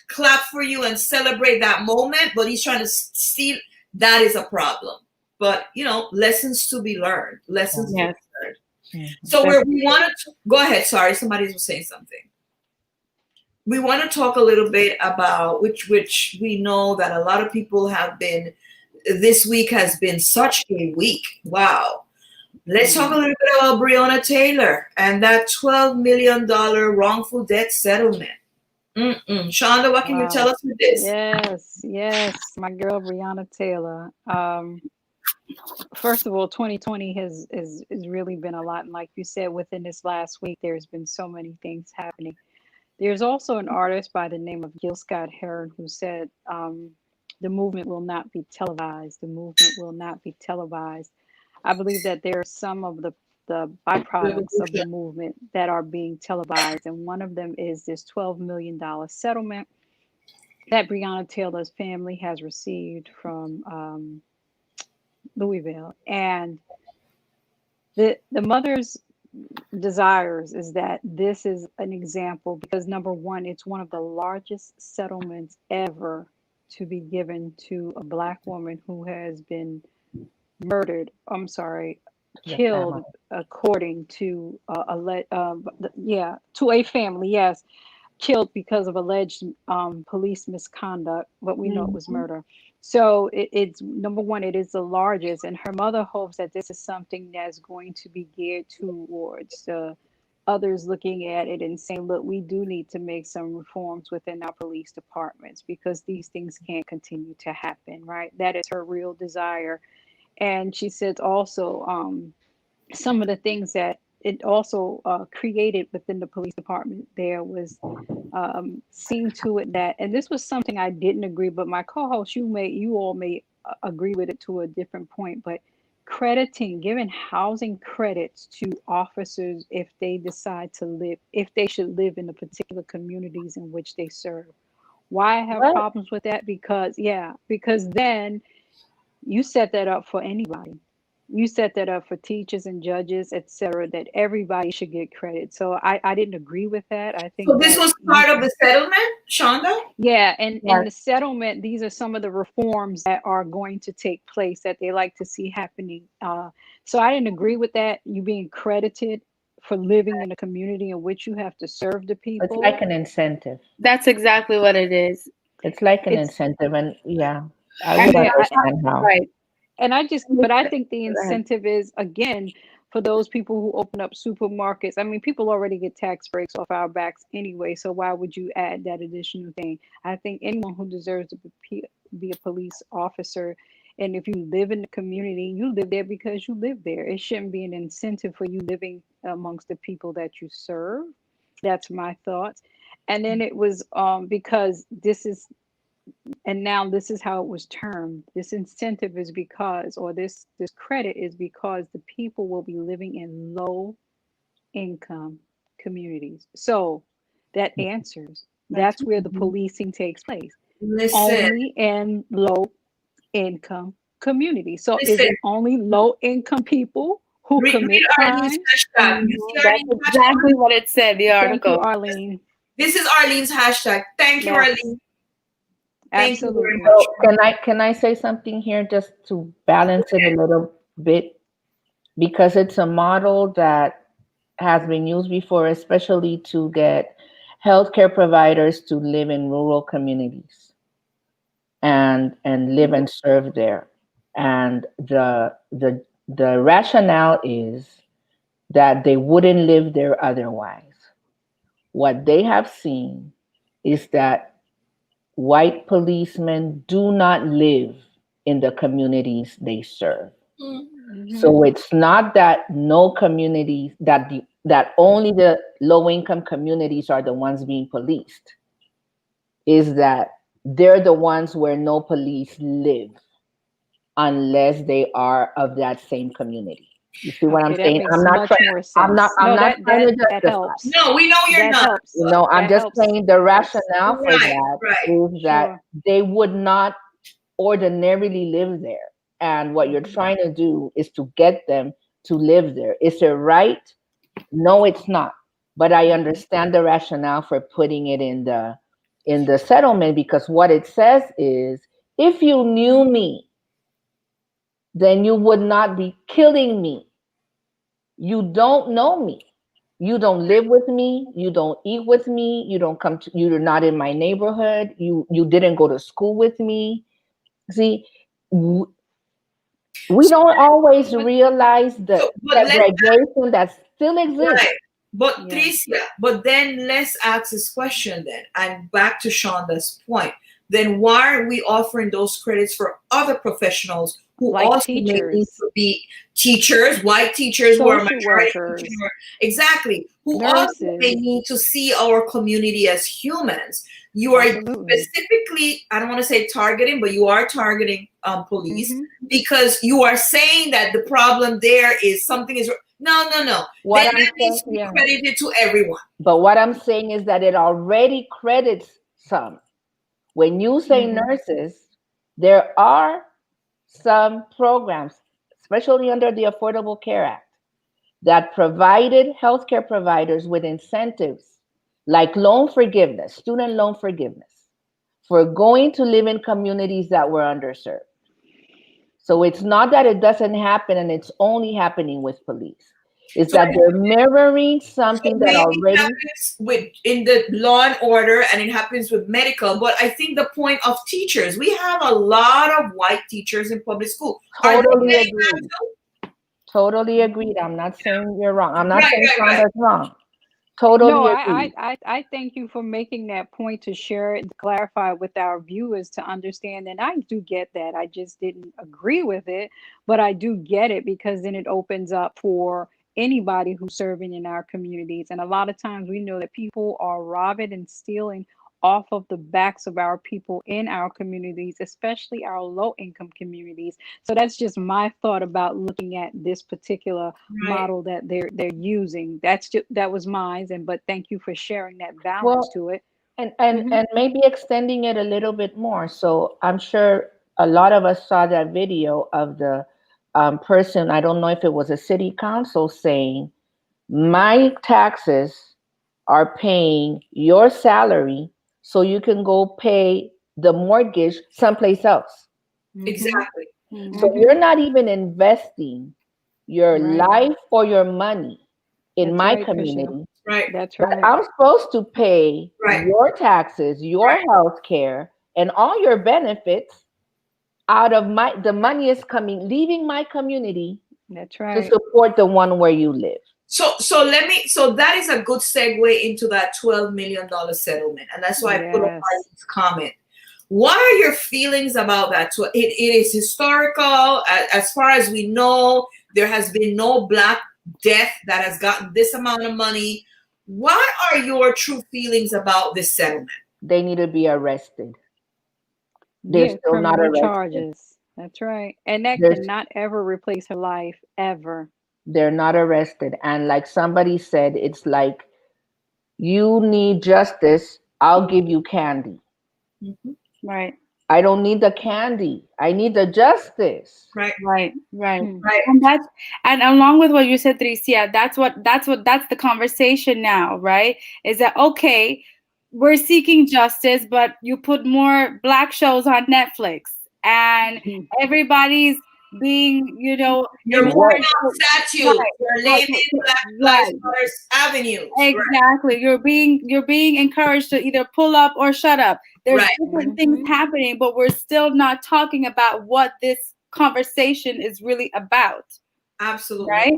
clap for you and celebrate that moment, but he's trying to steal, that is a problem. But, you know, lessons to be learned. Lessons to be learned. So we want to go ahead. Sorry, somebody was saying something. We want to talk a little bit about which we know that a lot of people have been. This week has been such a week. Wow. Let's talk a little bit about Breonna Taylor and that $12 million wrongful death settlement. Shonda, what can you tell us with this? Yes, my girl Brianna Taylor. First of all, 2020 has really been a lot, and like you said, within this last week, there's been so many things happening. There's also an artist by the name of Gil Scott-Heron who said, "The movement will not be televised. The movement will not be televised." I believe that there are some of the byproducts of the movement that are being televised, and one of them is this $12 million settlement that Breonna Taylor's family has received from Louisville. And the mother's desires is that this is an example because, number one, it's one of the largest settlements ever to be given to a Black woman who has been murdered. Killed, according to to a family. Yes, killed because of alleged police misconduct, but we know it was murder. So it's number one, it is the largest, and her mother hopes that this is something that's going to be geared towards others looking at it and saying, look, we do need to make some reforms within our police departments because these things can't continue to happen, right? That is her real desire. And she says also some of the things that it also created within the police department there was seeing to it that, and this was something I didn't agree, but my co-host, you all may agree with it to a different point, but giving housing credits to officers if they decide to live, if they should live in the particular communities in which they serve. Why I have problems with that? Because then you set that up for anybody. You set that up for teachers and judges, etc., that everybody should get credit. So I didn't agree with that. I think so. This was part of the settlement, Shonda? Yeah, and in the settlement, these are some of the reforms that are going to take place that they like to see happening. So I didn't agree with that. You being credited for living in a community in which you have to serve the people. It's like an incentive. That's exactly what it is. It's like an incentive, and I would understand how. Right. And but I think the incentive is, again, for those people who open up supermarkets. I mean, people already get tax breaks off our backs anyway, so why would you add that additional thing? I think anyone who deserves to be a police officer, and if you live in the community, you live there because you live there. It shouldn't be an incentive for you living amongst the people that you serve. That's my thoughts. And then it was because this is, and now this is how it was termed. This incentive is because, or this credit is because the people will be living in low income communities. So that answers, that's where the policing takes place. Only in low income communities. So is it only low income people who commit crime? That's exactly what it said, the article. Thank you, Arlene. This is Arlene's hashtag. Thank you, Arlene. Thank you very much. So can I say something here just to balance it a little bit? Because it's a model that has been used before, especially to get healthcare providers to live in rural communities and live and serve there. And the rationale is that they wouldn't live there otherwise. What they have seen is that white policemen do not live in the communities they serve. Mm-hmm. So it's not that no communities, that only the low-income communities are the ones being policed. Is that they're the ones where no police live unless they are of that same community. You see what I'm saying? I'm not trying. I'm not trying to justify. No, we know you're not. Helps. You know, I'm just saying the rationale for that is that they would not ordinarily live there, and what you're trying to do is to get them to live there. Is it right? No, it's not. But I understand the rationale for putting it in the settlement, because what it says is, if you knew me, then you would not be killing me. You don't know me. You don't live with me. You don't eat with me. You don't come to, you're not in my neighborhood. You didn't go to school with me. See, We don't always realize the but segregation that still exists. Right. But Tricia, but then let's ask this question then, and back to Shonda's point. Then why are we offering those credits for other professionals who Like also may teachers. need to be teachers, white teachers who are Social majority workers. teachers, exactly, who also Nurses. may need to see our community as humans? You are Absolutely. specifically, I don't want to say targeting, but you are targeting police Mm-hmm. because you are saying that the problem there is something is no. What Then I'm that needs saying, to be yeah. credited to everyone. But what I'm saying is that it already credits some. When you say Mhm. nurses, there are some programs, especially under the Affordable Care Act, that provided healthcare providers with incentives like loan forgiveness, student loan forgiveness, for going to live in communities that were underserved. So it's not that it doesn't happen and it's only happening with police. It's So that they're mirroring something that maybe it already. happens in the law and order, and it happens with medical. But I think the point of teachers, we have a lot of white teachers in public school. Totally agreed. Totally agreed. I'm not saying you're wrong. I'm not saying Shonda's wrong. Totally No, agreed. I thank you for making that point to share it, to clarify with our viewers to understand. And I do get that. I just didn't agree with it, but I do get it because then it opens up for anybody who's serving in our communities. And a lot of times we know that people are robbing and stealing off of the backs of our people in our communities, especially our low income communities. So that's just my thought about looking at this particular model that they're using. That was mine. But thank you for sharing that balance to it. And maybe extending it a little bit more. So I'm sure a lot of us saw that video of the person, I don't know if it was a city council, saying, my taxes are paying your salary so you can go pay the mortgage someplace else. Exactly. So you're not even investing your life or your money in my community. Right. That's But right. I'm supposed to pay your taxes, your health care, and all your benefits out of the money is leaving my community. That's To right. support the one where you live. So that is a good segue into that $12 million settlement. And that's why I put up my comment. What are your feelings about that? So it is historical. As far as we know, there has been no Black death that has gotten this amount of money. What are your true feelings about this settlement? They need to be arrested. They're still not arrested. Charges. That's right. And that cannot ever replace her life, ever. They're not arrested. And like somebody said, it's like, you need justice, I'll give you candy. Right. I don't need the candy. I need the justice. Right. And along with what you said, Tricia, that's the conversation now, right? Is that okay? We're seeking justice, but you put more Black shows on Netflix, and everybody's being, you're pouring out statues, you're naming Black Lives Matter avenues. Exactly. You're being encouraged to either pull up or shut up. There's different things happening, but we're still not talking about what this conversation is really about. Absolutely. Right?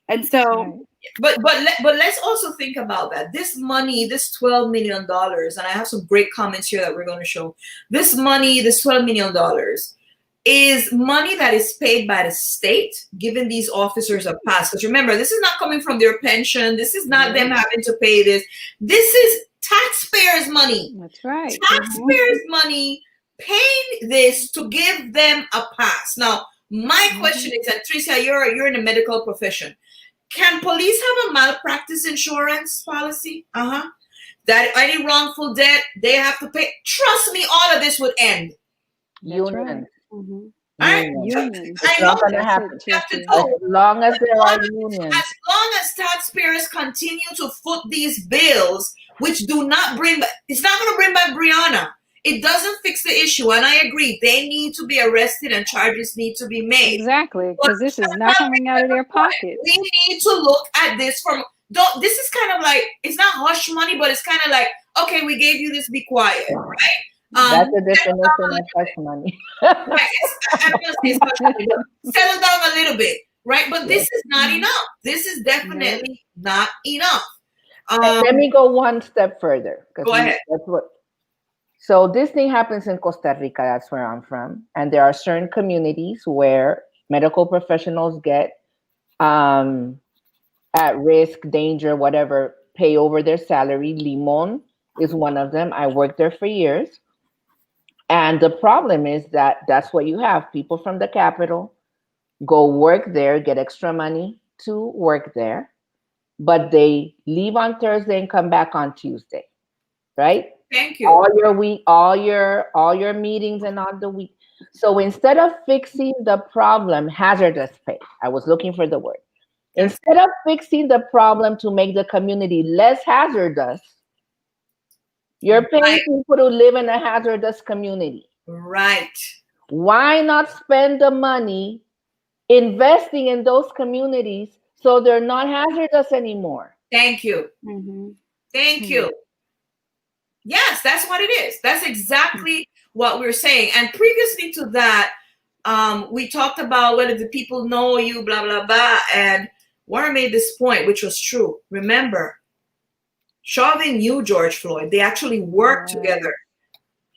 And so but let's also think about that. This money, this $12 million, and I have some great comments here that we're going to show. This money, this $12 million is money that is paid by the state, giving these officers a pass. Because remember, this is not coming from their pension. This is not them having to pay this. This is taxpayers' money. That's right. Taxpayers' money paying this to give them a pass. Now, my question is, and Tricia, you're in the medical profession. Can police have a malpractice insurance policy? That any wrongful death, they have to pay. Trust me, all of this would end. Union. It's not going to happen. As long as there are unions. As long as taxpayers continue to foot these bills, which do not bring, it's not going to bring back Breonna. It doesn't fix the issue. And I agree, they need to be arrested and charges need to be made. Exactly, because this is not coming out of their pocket. We need to look at this this is kind of like, it's not hush money, but it's kind of like, okay, we gave you this, be quiet, right? That's the definition of hush money. Right. I'm gonna say it's hush money, but settle down a little bit, right? But this is not enough. This is definitely not enough. Let me go one step further. Go ahead. So this thing happens in Costa Rica. That's where I'm from, and there are certain communities where medical professionals get at risk, danger, whatever, pay over their salary. Limon is one of them. I worked there for years. And the problem is that that's what you have. People from the capital go work there, get extra money to work there, but they leave on Thursday and come back on Tuesday, right? Thank you. All your week, all your meetings and on the week. So instead of fixing the problem, hazardous pay, I was looking for the word. Instead of fixing the problem to make the community less hazardous, you're paying people to live in a hazardous community. Right. Why not spend the money investing in those communities so they're not hazardous anymore? Thank you. Thank you. Yes, that's what it is. That's exactly what we're saying. And previously to that, we talked about whether the people know you, blah, blah, blah. And Warren made this point, which was true. Remember, Chauvin knew George Floyd. They actually worked together.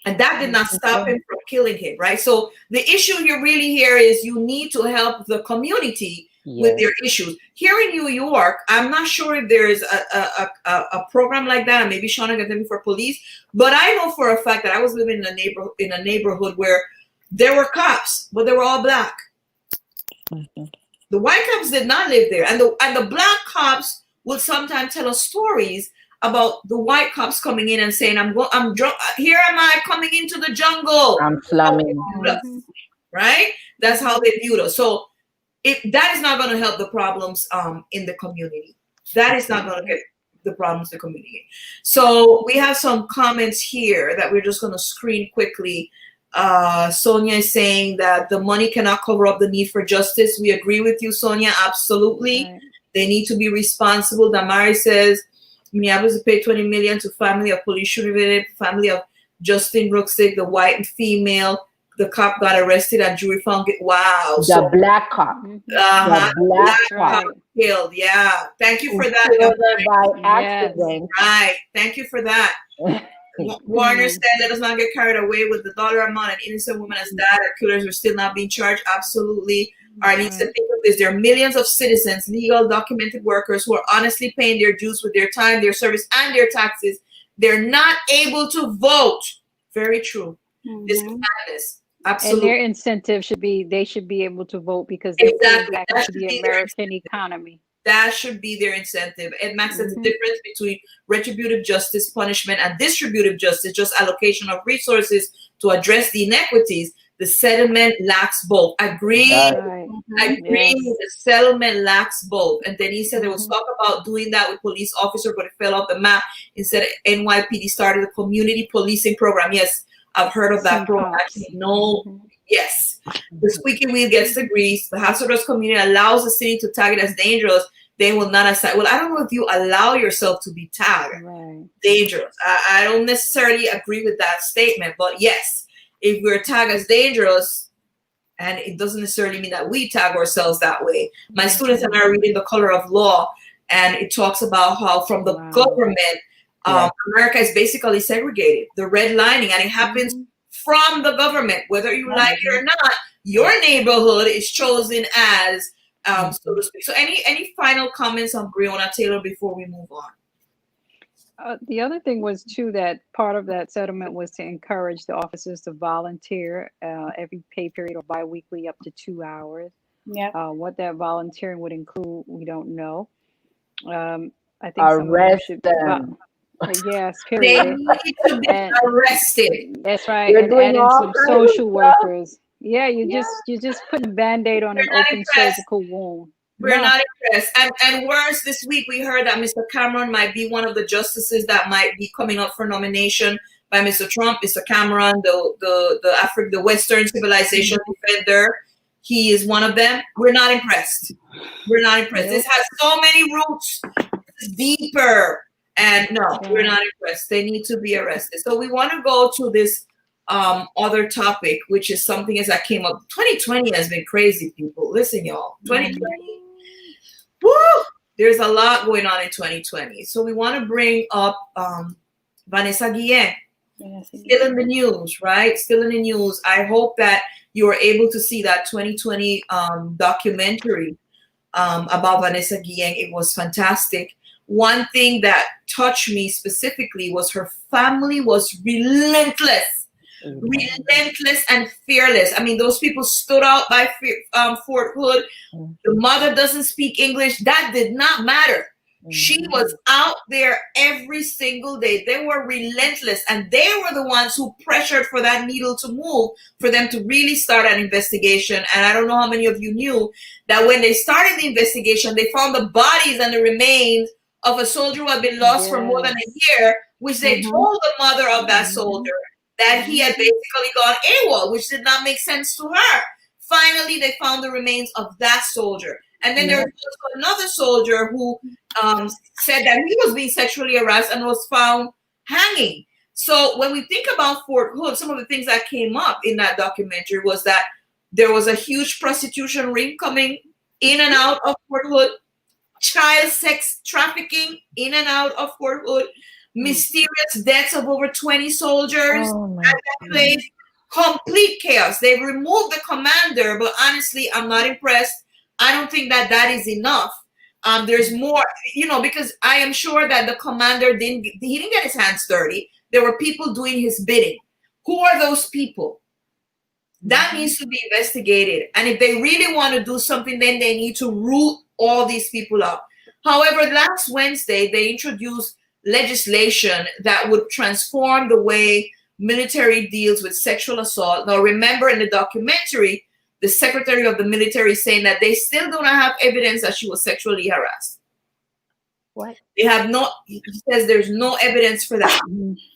And that did not stop him from killing him, right? So the issue here is you need to help the community with their issues. Here in New York, I'm not sure if there is a program like that, and maybe Shauna can tell me for police, but I know for a fact that I was living in a neighborhood where there were cops, but they were all black. The white cops did not live there, and the black cops would sometimes tell us stories about the white cops coming in and saying, I'm drunk. Here am I coming into the jungle. I'm slumming. Right? That's how they viewed us. So that is not going to help the problems in the community. That is not going to get the problems in the community. So we have some comments here that we're just going to screen quickly. Sonia is saying that the money cannot cover up the need for justice. We agree with you, Sonia. Absolutely. Right. They need to be responsible. Damari says, Minneapolis paid $20 million to family of police shooting, family of Justin Brooksick, the white and female. The cop got arrested and jury found it. Wow. The black cop. The black cop killed. Yeah. Thank you for that. By accident. Right. Thank you for that. Warner said, let us not get carried away with the dollar amount. An innocent woman has died. Our killers are still not being charged. Absolutely. Arlene said, think of this. There are millions of citizens, legal, documented workers who are honestly paying their dues with their time, their service, and their taxes. They're not able to vote. Very true. This is madness. Absolutely. And their incentive should be, they should be able to vote because they give back to the American economy. That should be their incentive. Ed Max says the difference between retributive justice, punishment, and distributive justice, just allocation of resources to address the inequities. The settlement lacks both. Agree. Right. Agree. Yes. The settlement lacks both. And then he said there was talk about doing that with police officer, but it fell off the map. Instead, NYPD started a community policing program. Yes, I've heard of that program. Actually, no. Yes. The squeaky wheel gets the grease. The hazardous community allows the city to tag it as dangerous. They will not assign. Well, I don't know if you allow yourself to be tagged dangerous. I don't necessarily agree with that statement, but yes. If we're tagged as dangerous, and it doesn't necessarily mean that we tag ourselves that way. My students and I are reading The Color of Law, and it talks about how from the government, America is basically segregated, the redlining, and it happens from the government. Whether you like it or not, your neighborhood is chosen as, so to speak. So any final comments on Brianna Taylor before we move on? The other thing was too that part of that settlement was to encourage the officers to volunteer every pay period or biweekly up to 2 hours. What that volunteering would include, we don't know. I think arrest them. Yes, period. They need to be arrested. That's right. You're and adding some social workers. Yeah, you just put a Band-Aid on an open surgical wound. We're not impressed. And worse, this week we heard that Mr. Cameron might be one of the justices that might be coming up for nomination by Mr. Trump. Mr. Cameron, the Western civilization defender, he is one of them. We're not impressed. We're not impressed. This has so many roots. It's deeper. And no, we're not impressed. They need to be arrested. So we want to go to this other topic, which is something as that came up. 2020 has been crazy, people. Listen, y'all. 2020. Woo! There's a lot going on in 2020. So we want to bring up Vanessa Guillen. Still in the news, right? Still in the news. I hope that you were able to see that 2020 documentary about Vanessa Guillen. It was fantastic. One thing that touched me specifically was her family was relentless and fearless. I mean, those people stood out by Fort Hood. The mother doesn't speak English. That did not matter. She was out there every single day. They were relentless, and they were the ones who pressured for that needle to move, for them to really start an investigation. And I don't know how many of you knew that when they started the investigation, they found the bodies and the remains of a soldier who had been lost for more than a year, which they told the mother of that soldier that he had basically gone AWOL, which did not make sense to her. Finally, they found the remains of that soldier. And then there was also another soldier who said that he was being sexually harassed and was found hanging. So when we think about Fort Hood, some of the things that came up in that documentary was that there was a huge prostitution ring coming in and out of Fort Hood, child sex trafficking in and out of Fort Hood, mysterious deaths of over 20 soldiers at that place, complete chaos. They've removed the commander, but honestly, I'm not impressed. I don't think that that is enough. There's more, because I am sure that the commander didn't get his hands dirty. There were people doing his bidding. Who are those people? That needs to be investigated. And if they really want to do something, then they need to root all these people out. However, last Wednesday, they introduced legislation that would transform the way military deals with sexual assault. Now, remember in the documentary, the secretary of the military saying that they still do not have evidence that she was sexually harassed. What? They have he says there's no evidence for that.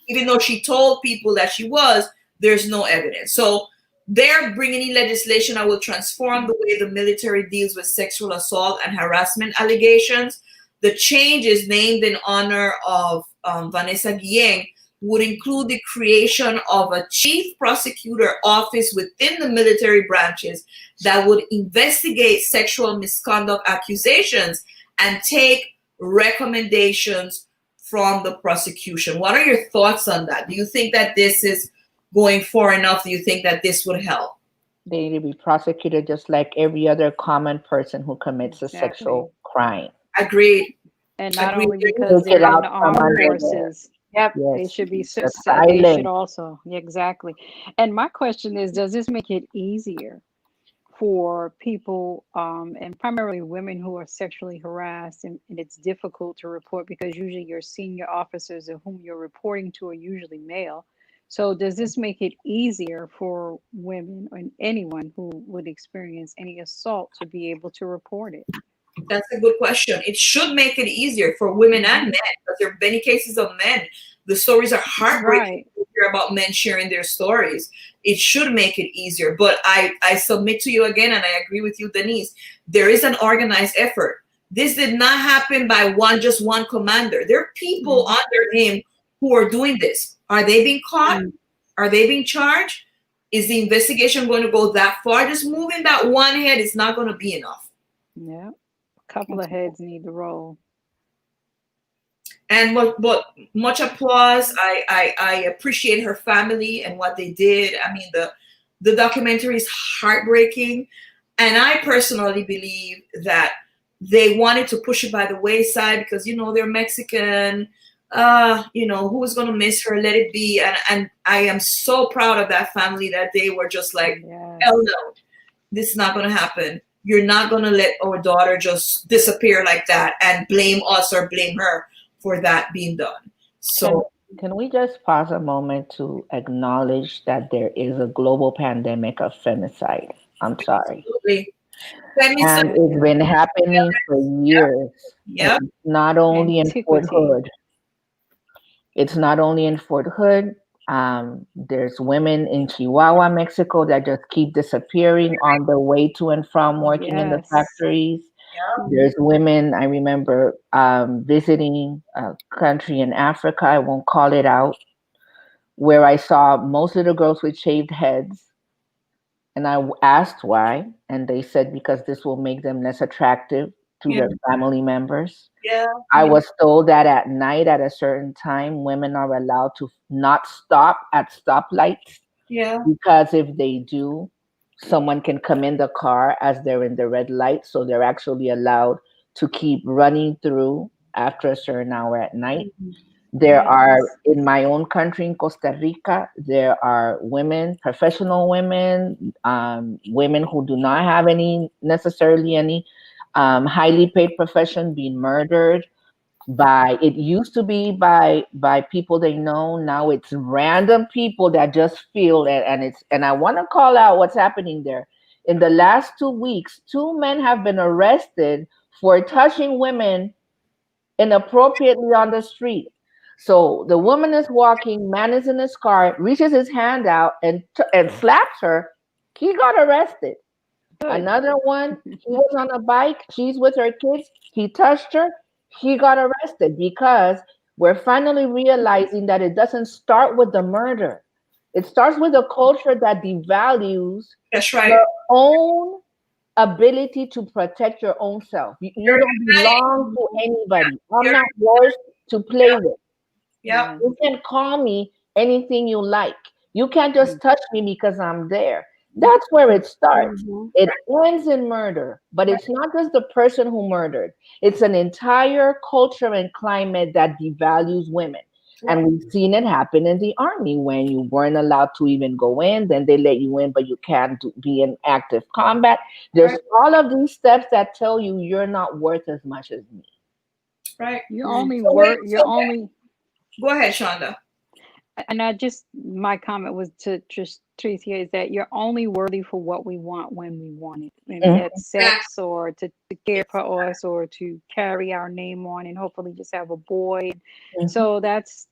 Even though she told people that she was, there's no evidence. So they're bringing in legislation that will transform the way the military deals with sexual assault and harassment allegations. The change is named in honor of Vanessa Guillen, would include the creation of a chief prosecutor office within the military branches that would investigate sexual misconduct accusations and take recommendations from the prosecution. What are your thoughts on that? Do you think that this is going far enough? Do you think that this would help? They need to be prosecuted just like every other common person who commits a sexual crime. Agreed. And not only because they're in the armed forces. Yep, yes. They should be. They should also. Exactly. And my question is, does this make it easier for people, and primarily women who are sexually harassed, and it's difficult to report because usually your senior officers of whom you're reporting to are usually male. So does this make it easier for women and anyone who would experience any assault to be able to report it? That's a good question. It should make it easier for women and men, because there are many cases of men. The stories are heartbreaking to hear about men sharing their stories. It should make it easier. But I submit to you again, and I agree with you, Denise, there is an organized effort. This did not happen by just one commander. There are people under him who are doing this. Are they being caught? Are they being charged? Is the investigation going to go that far? Just moving that one head is not going to be enough. Yeah. Couple of heads need to roll. And but much applause. I appreciate her family and what they did. I mean, the documentary is heartbreaking, and I personally believe that they wanted to push it by the wayside because they're Mexican. Who's gonna miss her? Let it be. And I am so proud of that family that they were just like, hell no, this is not gonna happen. You're not going to let our daughter just disappear like that and blame us or blame her for that being done. So can we just pause a moment to acknowledge that there is a global pandemic of femicide? I'm sorry. Absolutely. And it's been happening for years. Yep. It's not only in Fort Hood. It's not only in Fort Hood. There's women in Chihuahua, Mexico that just keep disappearing on the way to and from working in the factories. Yep. There's women, I remember visiting a country in Africa, I won't call it out, where I saw most of the girls with shaved heads. And I asked why, and they said because this will make them less attractive to their family members. Yeah. I was told that at night at a certain time, women are allowed to not stop at stoplights. Yeah. Because if they do, someone can come in the car as they're in the red light. So they're actually allowed to keep running through after a certain hour at night. There are, in my own country, in Costa Rica, there are women, professional women, women who do not have necessarily any highly paid profession being murdered by, it used to be by people they know. Now it's random people that just feel it. And I want to call out what's happening there. In the last 2 weeks, 2 men have been arrested for touching women inappropriately on the street. So the woman is walking, man is in his car, reaches his hand out and slaps her. He got arrested. Another one, he was on a bike, she's with her kids, he touched her, he got arrested, because we're finally realizing that it doesn't start with the murder. It starts with a culture that devalues your own ability to protect your own self. You don't belong to anybody. I'm not yours to play with. Yeah. You can call me anything you like. You can't just touch me because I'm there. That's where it starts. It ends in murder, but it's not just the person who murdered. It's an entire culture and climate that devalues women. And we've seen it happen in the army when you weren't allowed to even go in, then they let you in, but you can't be in active combat. There's all of these steps that tell you you're not worth as much as me. Right. You're only worth. You're only. Go ahead, Shonda. And my comment was to just Tracy, is that you're only worthy for what we want when we want it. Maybe that's sex, or to care for us, or to carry our name on and hopefully just have a boy. So that's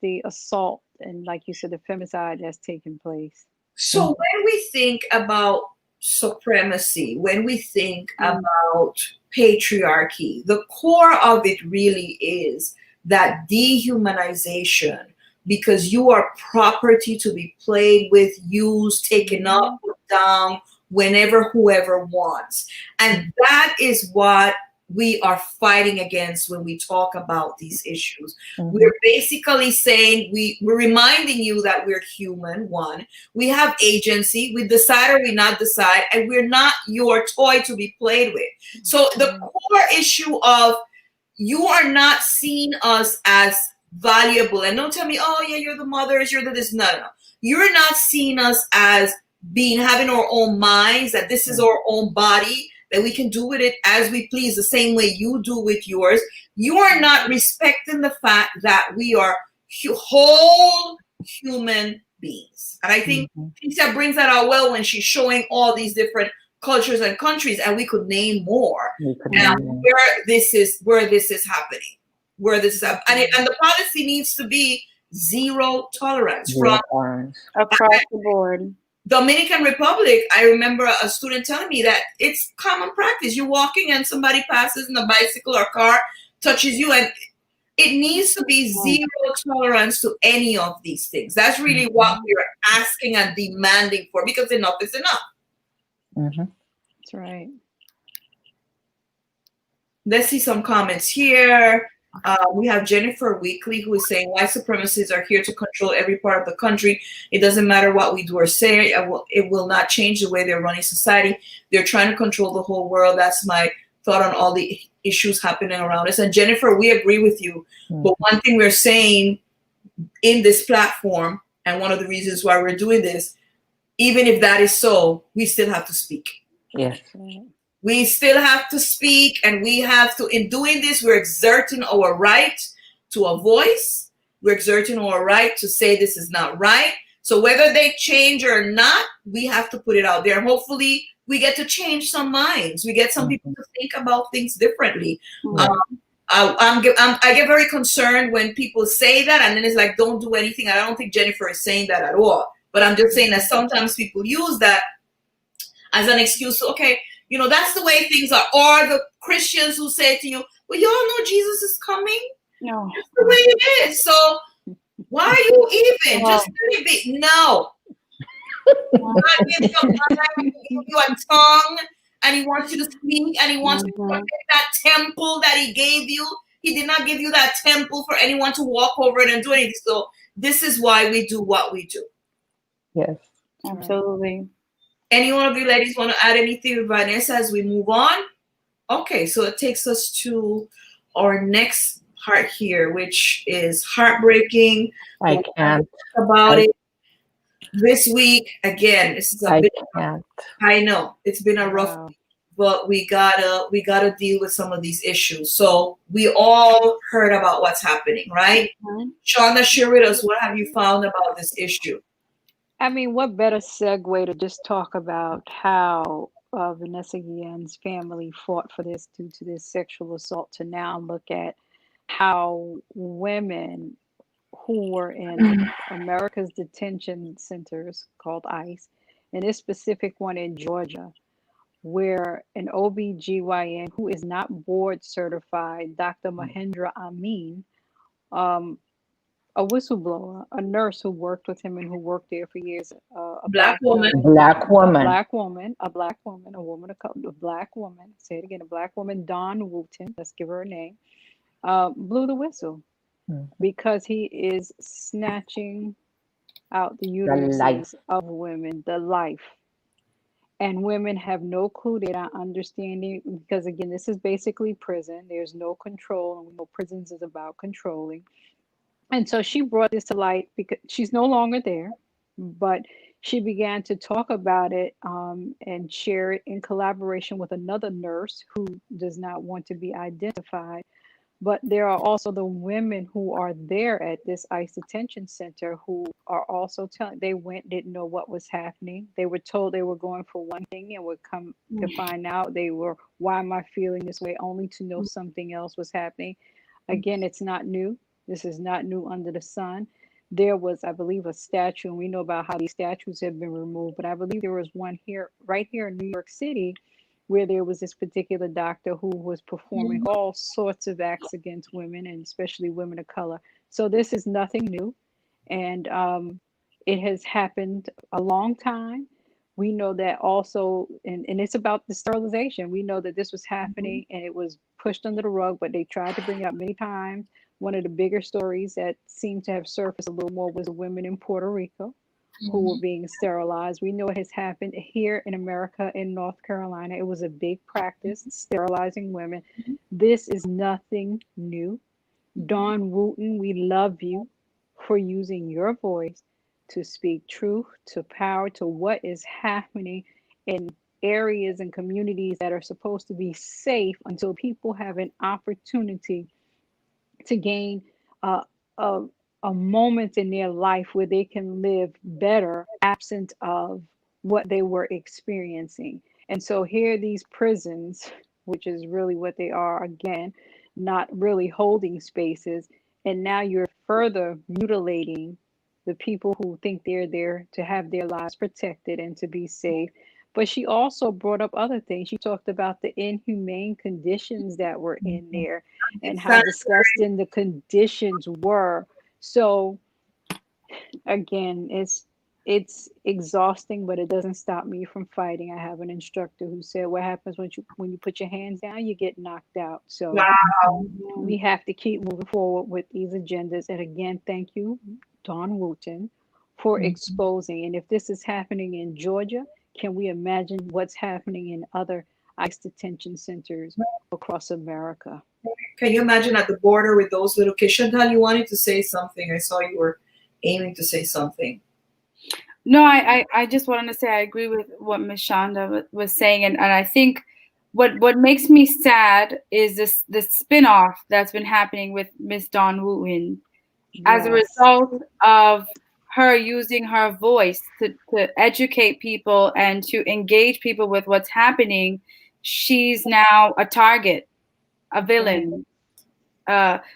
the assault, and like you said, the femicide that's taking place. So when we think about supremacy, when we think about patriarchy, the core of it really is that dehumanization, because you are property to be played with, used, taken up, put down, whenever whoever wants. And that is what we are fighting against when we talk about these issues. We're basically saying, we're reminding you that we're human, one. We have agency. We decide or we not decide, and we're not your toy to be played with. So the core issue of, you are not seeing us as valuable. And don't tell me, oh yeah, you're the mothers, you're the this. No. You're not seeing us as having our own minds, that this is our own body, that we can do with it as we please, the same way you do with yours. You are not respecting the fact that we are whole human beings. And I think Lisa brings that out well when she's showing all these different cultures and countries, and we could name more. Where this is happening, and the policy needs to be zero tolerance from across the board. Dominican Republic. I remember a student telling me that it's common practice. You're walking and somebody passes in a bicycle or car, touches you, and it needs to be zero tolerance to any of these things. That's really what we're asking and demanding for, because enough is enough. That's right. Let's see some comments here. We have Jennifer Weekly, who is saying, white supremacists are here to control every part of the country. It doesn't matter what we do or say. It will not change the way they're running society. They're trying to control the whole world. That's my thought on all the issues happening around us. And Jennifer, we agree with you. But one thing we're saying in this platform, and one of the reasons why we're doing this, even if that is so, we still have to speak. Yes. We still have to speak, and we have to, in doing this, we're exerting our right to a voice. We're exerting our right to say this is not right. So whether they change or not, we have to put it out there. Hopefully we get to change some minds. We get some people to think about things differently. I get very concerned when people say that, and then it's like, don't do anything. I don't think Jennifer is saying that at all. But I'm just saying that sometimes people use that as an excuse. Okay, you know, that's the way things are. Or the Christians who say to you, well, y'all know Jesus is coming. No. That's the way it is. So Why are you even? Just let it be. No. God gives you a mind, He gives you a tongue, and He wants you to speak, and He wants you to protect that temple that He gave you. He did not give you that temple for anyone to walk over it and do anything. So this is why we do what we do. Yes. Absolutely. Any one of you ladies want to add anything with Vanessa as we move on? Okay, so it takes us to our next part here, which is heartbreaking. I can't. About it this week. Again, this is a bit. I know it's been a rough week, but we gotta deal with some of these issues. So we all heard about what's happening, right? Shonda, share with us, what have you found about this issue? I mean, what better segue to just talk about how Vanessa Guillen's family fought for this due to this sexual assault, to now look at how women who were in America's detention centers called ICE, and this specific one in Georgia, where an OBGYN who is not board certified, Dr. Mahendra Amin, a whistleblower, a nurse who worked with him and who worked there for years, a black woman, a woman of color, a black woman, say it again, a black woman, Dawn Wooten, let's give her a name, blew the whistle because he is snatching out the uteruses of women, the life. And women have no clue, they're not understanding, because again, this is basically prison. There's no control, and we know prisons is about controlling. And so she brought this to light because she's no longer there, but she began to talk about it and share it in collaboration with another nurse who does not want to be identified. But there are also the women who are there at this ICE detention center who are also telling, they went, didn't know what was happening. They were told they were going for one thing and would come to find out they were, why am I feeling this way? Only to know something else was happening. Again, it's not new. This is not new under the sun. There was, I believe, a statue, and we know about how these statues have been removed, but I believe there was one here, right here in New York City, where there was this particular doctor who was performing all sorts of acts against women, and especially women of color. So this is nothing new, and it has happened a long time. We know that also, and it's about the sterilization. We know that this was happening and it was pushed under the rug, but they tried to bring it up many times. One of the bigger stories that seemed to have surfaced a little more was the women in Puerto Rico who were being sterilized. We know it has happened here in America, in North Carolina. It was a big practice, sterilizing women. This is nothing new. Dawn Wooten, we love you for using your voice to speak truth, to power, to what is happening in areas and communities that are supposed to be safe until people have an opportunity to gain a moment in their life where they can live better absent of what they were experiencing. And so here these prisons, which is really what they are, again, not really holding spaces. And now you're further mutilating the people who think they're there to have their lives protected and to be safe. But she also brought up other things. She talked about the inhumane conditions that were in there and how disgusting the conditions were. So again, it's exhausting, but it doesn't stop me from fighting. I have an instructor who said, what happens when you put your hands down, you get knocked out. So we have to keep moving forward with these agendas. And again, thank you, Dawn Wooten, for exposing. And if this is happening in Georgia, can we imagine what's happening in other ICE detention centers across America? Can you imagine at the border with those little kids? Chantal, you wanted to say something. I saw you were aiming to say something. No, I just wanted to say I agree with what Ms. Shonda was saying. And I think what makes me sad is the spinoff that's been happening with Ms. Dawn Wooten as a result of her using her voice to educate people and to engage people with what's happening. She's now a target, a villain,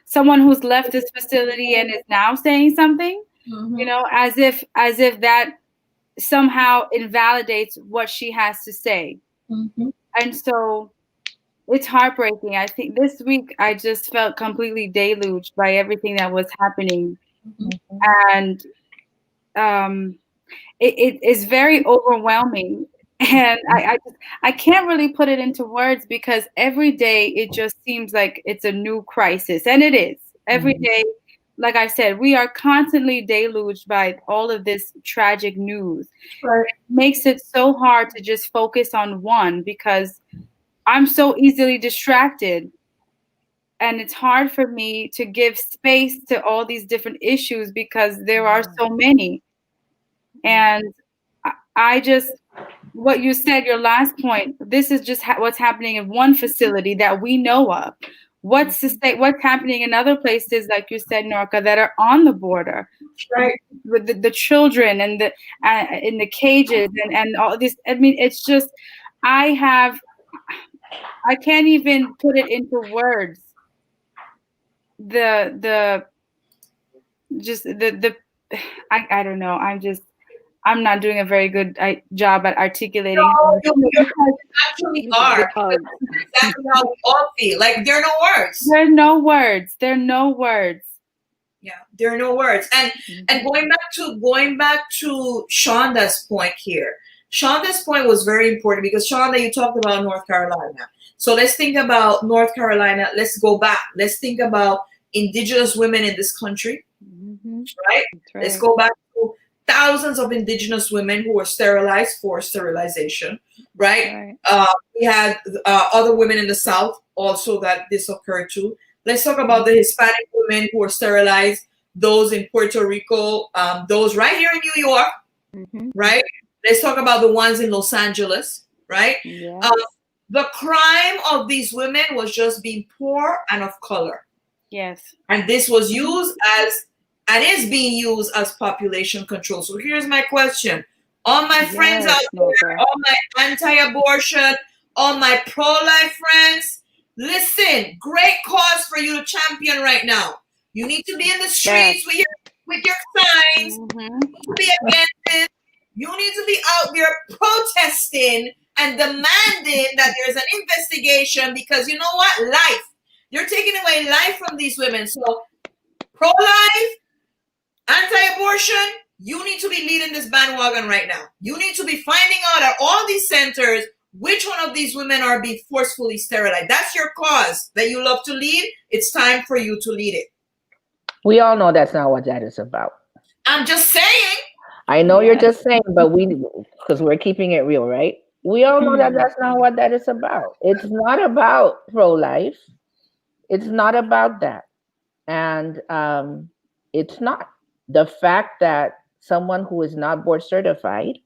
someone who's left this facility and is now saying something, you know, as if that somehow invalidates what she has to say. And so it's heartbreaking. I think this week I just felt completely deluged by everything that was happening And it is very overwhelming. And I can't really put it into words because every day it just seems like it's a new crisis. And it is. Every day, like I said, we are constantly deluged by all of this tragic news. Right. It makes it so hard to just focus on one because I'm so easily distracted. And it's hard for me to give space to all these different issues because there are so many. And I just, what you said, your last point, this is just what's happening in one facility that we know of. What's happening in other places, like you said, Norca, that are on the border, Right? With the children and in the cages and all this. I mean, it's just, I can't even put it into words. I don't know. I'm not doing a very good job at articulating. No, you actually are. That's exactly how we all feel. Like there are no words. There are no words. There are no words. Yeah, there are no words. And going back to Shonda's point here. Shonda's point was very important because Shonda, you talked about North Carolina. So let's think about North Carolina. Let's go back. Let's think about indigenous women in this country. Right? Let's go back to thousands of indigenous women who were sterilized for sterilization, right? We had other women in the South also that this occurred to. Let's talk about the Hispanic women who were sterilized, those in Puerto Rico, those right here in New York, right? Let's talk about the ones in Los Angeles, right? Yes. The crime of these women was just being poor and of color. Yes. And this was used and is being used as population control. So here's my question. All my friends out there, all my anti-abortion, all my pro-life friends, listen, great cause for you to champion right now. You need to be in the streets with your signs. You need to be against it. You need to be out there protesting and demanding that there's an investigation because you know what? Life. You're taking away life from these women. So pro-life, anti-abortion, you need to be leading this bandwagon right now. You need to be finding out at all these centers which one of these women are being forcefully sterilized. That's your cause that you love to lead. It's time for you to lead it. We all know that's not what that is about. I'm just saying. I know you're just saying, but because we're keeping it real, right? We all know that that's not what that is about. It's not about pro-life. It's not about that. And it's not. The fact that someone who is not board certified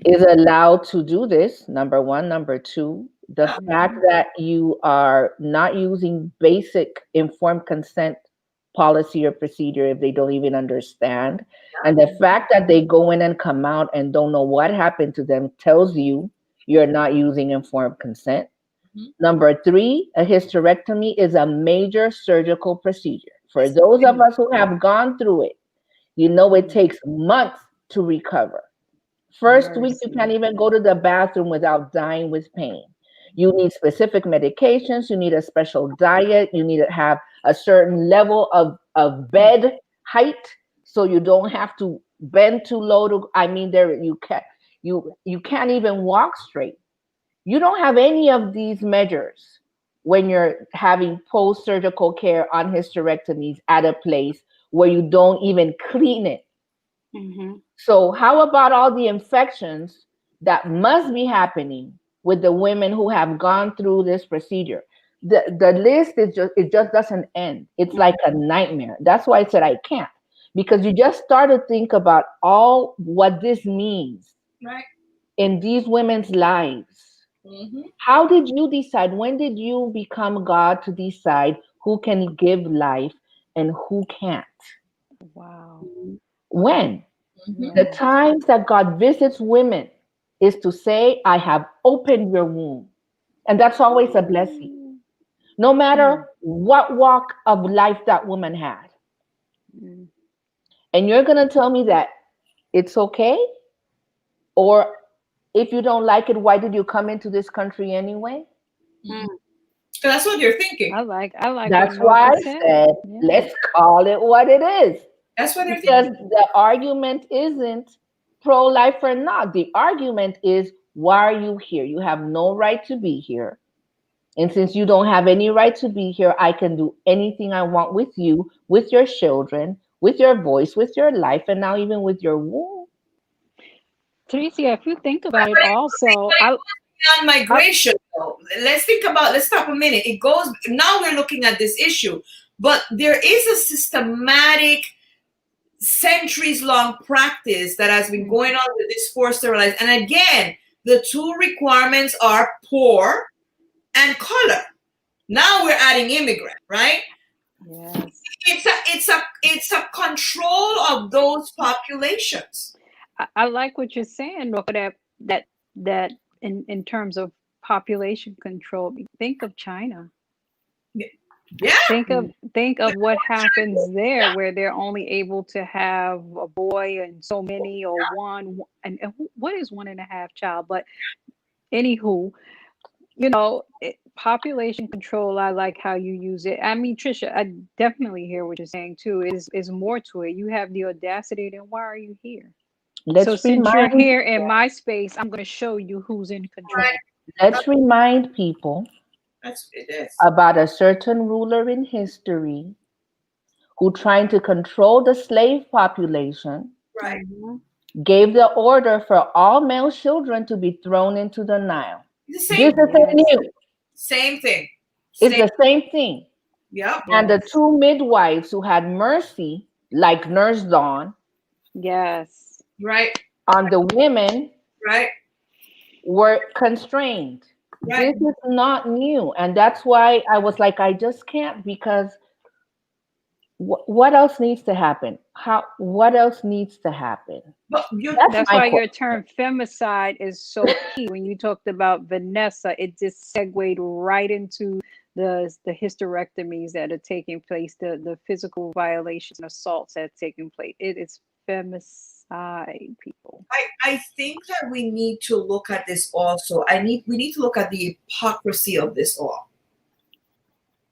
is allowed to do this, number one. Number two, the fact that you are not using basic informed consent policy or procedure if they don't even understand. And the fact that they go in and come out and don't know what happened to them tells you you're not using informed consent. Number three, a hysterectomy is a major surgical procedure. For those of us who have gone through it, you know it takes months to recover. First week, you can't even go to the bathroom without dying with pain. You need specific medications. You need a special diet. You need to have a certain level of bed height so you don't have to bend too low. You can't even walk straight. You don't have any of these measures when you're having post-surgical care on hysterectomies at a place where you don't even clean it. So how about all the infections that must be happening with the women who have gone through this procedure? The list is just doesn't end. It's like a nightmare. That's why I said I can't, because you just start to think about all what this means in these women's lives. How did you decide? When did you become God to decide who can give life and who can't? Wow. When? The times that God visits women is to say, I have opened your womb. And that's always a blessing. No matter what walk of life that woman had. And you're going to tell me that it's okay? Or if you don't like it, why did you come into this country anyway? That's what you're thinking. I like That's what why I Norca said, Yeah. let's call it what it is. That's what they're Because thinking. the argument isn't pro-life or not. The argument is, why are you here? You have no right to be here. And since you don't have any right to be here, I can do anything I want with you, with your children, with your voice, with your life, and now even with your womb. Tricia, if you think about it also, On migration, though, let's stop a minute. It goes, now we're looking at this issue, but there is a systematic, centuries-long practice that has been going on with this forced sterilization. And again, the two requirements are poor and color. Now we're adding immigrant, right? yes. It's a control of those populations. I like what you're saying, Norca, that in terms of population control, think of China. Yeah. Think of what happens there, where they're only able to have a boy and so many, or one, and what is 1.5 child? But anywho, population control. I like how you use it. I mean, Trisha, I definitely hear what you're saying too. Is more to it. You have the audacity. Then why are you here? So since you're here in my space, I'm going to show you who's in control. Let's remind people It is. about a certain ruler in history who, trying to control the slave population, Right. gave the order for all male children to be thrown into the Nile. This This isn't new. Same thing. It's the same thing. Yep. And the two midwives who had mercy, like Nurse Dawn, Yes. Right. on the women, Right. were constrained. Right. This is not new. And that's why I was like, I just can't, because what else needs to happen? What else needs to happen? But that's why your term femicide is so key. When you talked about Vanessa, it just segued right into the hysterectomies that are taking place, the physical violations and assaults that are taking place. It is femicide, people. I think that we need to look at this also. We need to look at the hypocrisy of this all.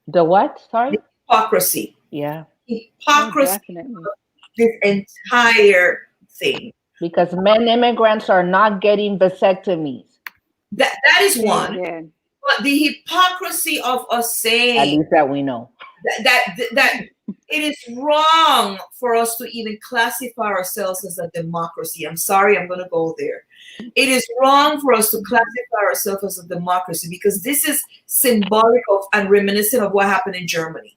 The what? Sorry? The hypocrisy. Yeah. Hypocrisy of this entire thing. Because men immigrants are not getting vasectomies. That is one. Yeah. But the hypocrisy of us saying, at least that we know, that it is wrong for us to even classify ourselves as a democracy. I'm sorry, I'm going to go there. It is wrong for us to classify ourselves as a democracy, because this is symbolic of and reminiscent of what happened in Germany.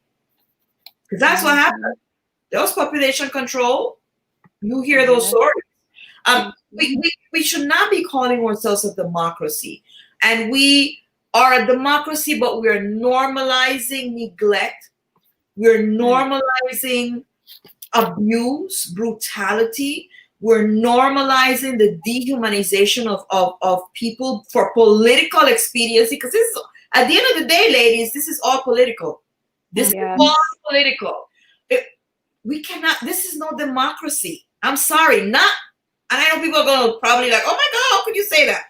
Because that's what happened. There was population control. You hear those stories. We should not be calling ourselves a democracy. And we are a democracy, but we're normalizing neglect. We're normalizing abuse, brutality. We're normalizing the dehumanization of people for political expediency. Because this is, at the end of the day, ladies, this is all political. This is all political. We cannot, this is no democracy. I'm sorry, and I know people are going to probably like, oh my God, how could you say that?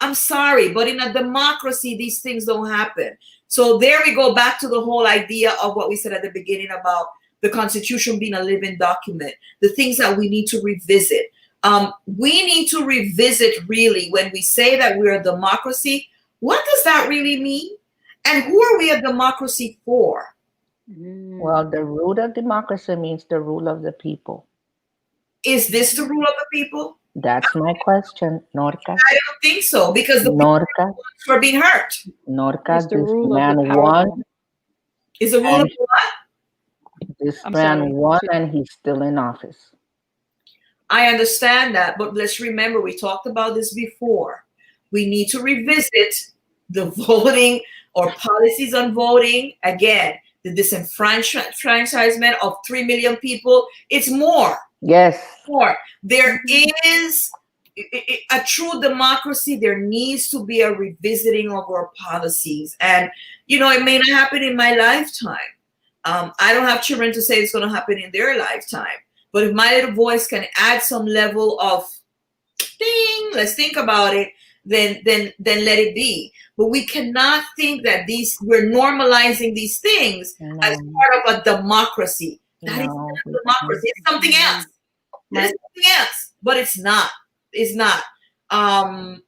I'm sorry, but in a democracy, these things don't happen. So there we go back to the whole idea of what we said at the beginning about the Constitution being a living document, the things that we need to revisit. We need to revisit, really, when we say that we're a democracy, what does that really mean? And who are we a democracy for? Well, the root of democracy means the rule of the people. Is this the rule of the people? That's my question, Norca. I don't think so, because the Norca for being hurt. Norca, this man won. Is the rule of what? This man won, and he's still in office. I understand that, but let's remember, we talked about this before. We need to revisit the voting or policies on voting. Again, the disenfranchisement of 3 million people. It's more. Yes. More. There is a true democracy. There needs to be a revisiting of our policies. And, it may not happen in my lifetime. I don't have children to say it's going to happen in their lifetime. But if my little voice can add some level of ding, let's think about it. then let it be. But we cannot think that we're normalizing these things as part of a democracy. That is not a democracy. It's something else. It is something else, but it's not. It's not.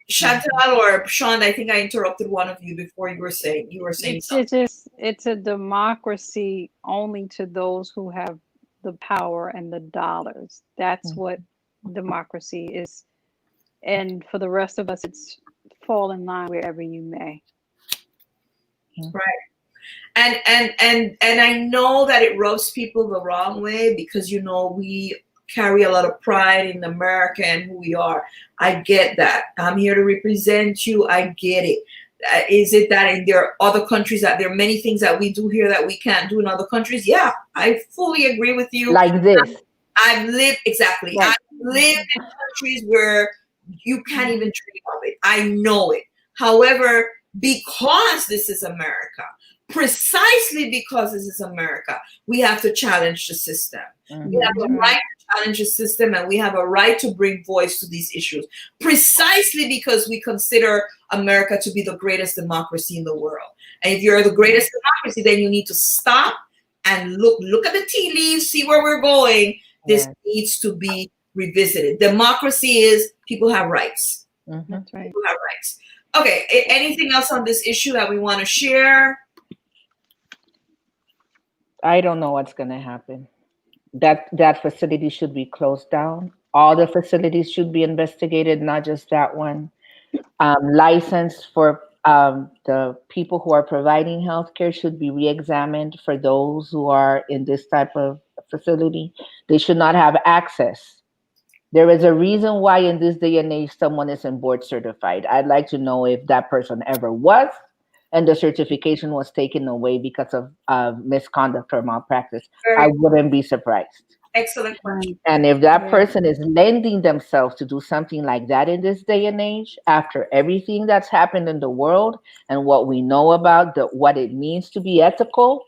Chantal or Sean, I think I interrupted one of you before you were saying it's a democracy only to those who have the power and the dollars. That's what democracy is. And for the rest of us, it's fall in line wherever you may. Right. And I know that it rubs people the wrong way because, you know, we carry a lot of pride in America and who we are. I get that. I'm here to represent you. I get it. Is it that there are other countries that there are many things that we do here that we can't do in other countries? Yeah, I fully agree with you. Like this. I've lived, exactly. Right. I've lived in countries where you can't even dream of it. I know it. However, because this is America, precisely because this is America, we have to challenge the system. We have a right to challenge the system, and we have a right to bring voice to these issues, precisely because we consider America to be the greatest democracy in the world. And if you're the greatest democracy, then you need to stop and look at the tea leaves, see where we're going. This needs to be revisited. Democracy is people have rights. That's right. People have rights. Okay, anything else on this issue that we want to share? I don't know what's going to happen. That facility should be closed down. All the facilities should be investigated, not just that one. License for the people who are providing healthcare should be re-examined for those who are in this type of facility. They should not have access. There is a reason why in this day and age someone isn't board certified. I'd like to know if that person ever was, and the certification was taken away because of misconduct or malpractice. I wouldn't be surprised. Excellent question. And if that person is lending themselves to do something like that in this day and age, after everything that's happened in the world and what we know about what it means to be ethical,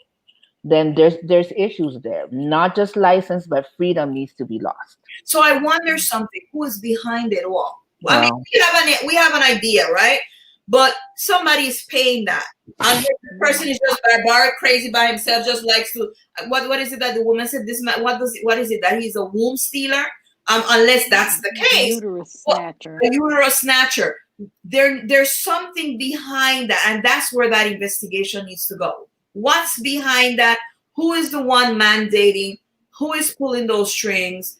then there's issues there. Not just license, but freedom needs to be lost. So I wonder something. Who is behind it all? Well, I mean, we have an idea, right? But somebody is paying that. And the person is just barbaric, crazy by himself, just likes to. What is it that the woman said? This man. What is it that he's a womb stealer? Unless that's the case. Uterus snatcher. A uterus snatcher. There's something behind that, and that's where that investigation needs to go. What's behind that? Who is the one mandating? Who is pulling those strings?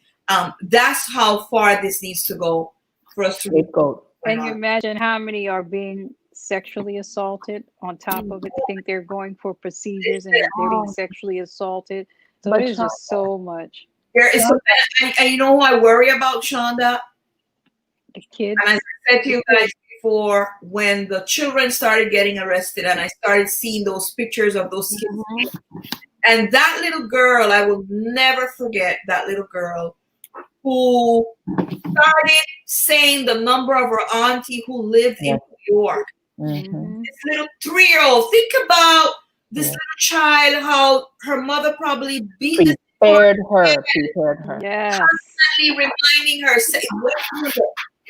That's how far this needs to go for us to go. Can you imagine how many are being sexually assaulted on top of it? I think they're going for procedures and they're being sexually assaulted. So there's just so much. There is and you know who I worry about, Shonda? The kids. And as I said to you guys before, when the children started getting arrested and I started seeing those pictures of those kids, and that little girl, I will never forget that little girl who started saying the number of her auntie who lived in New York. This little 3-year-old. Think about this little child, how her mother probably beat prepared her. Yes. Constantly reminding her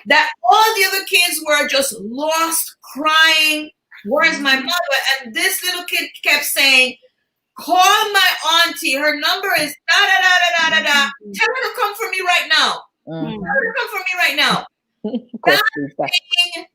that all the other kids were just lost, crying. Where's my mother? And this little kid kept saying, call my auntie. Her number is da da da da da da da. Tell her to come for me right now. Tell her to come for me right now. That thing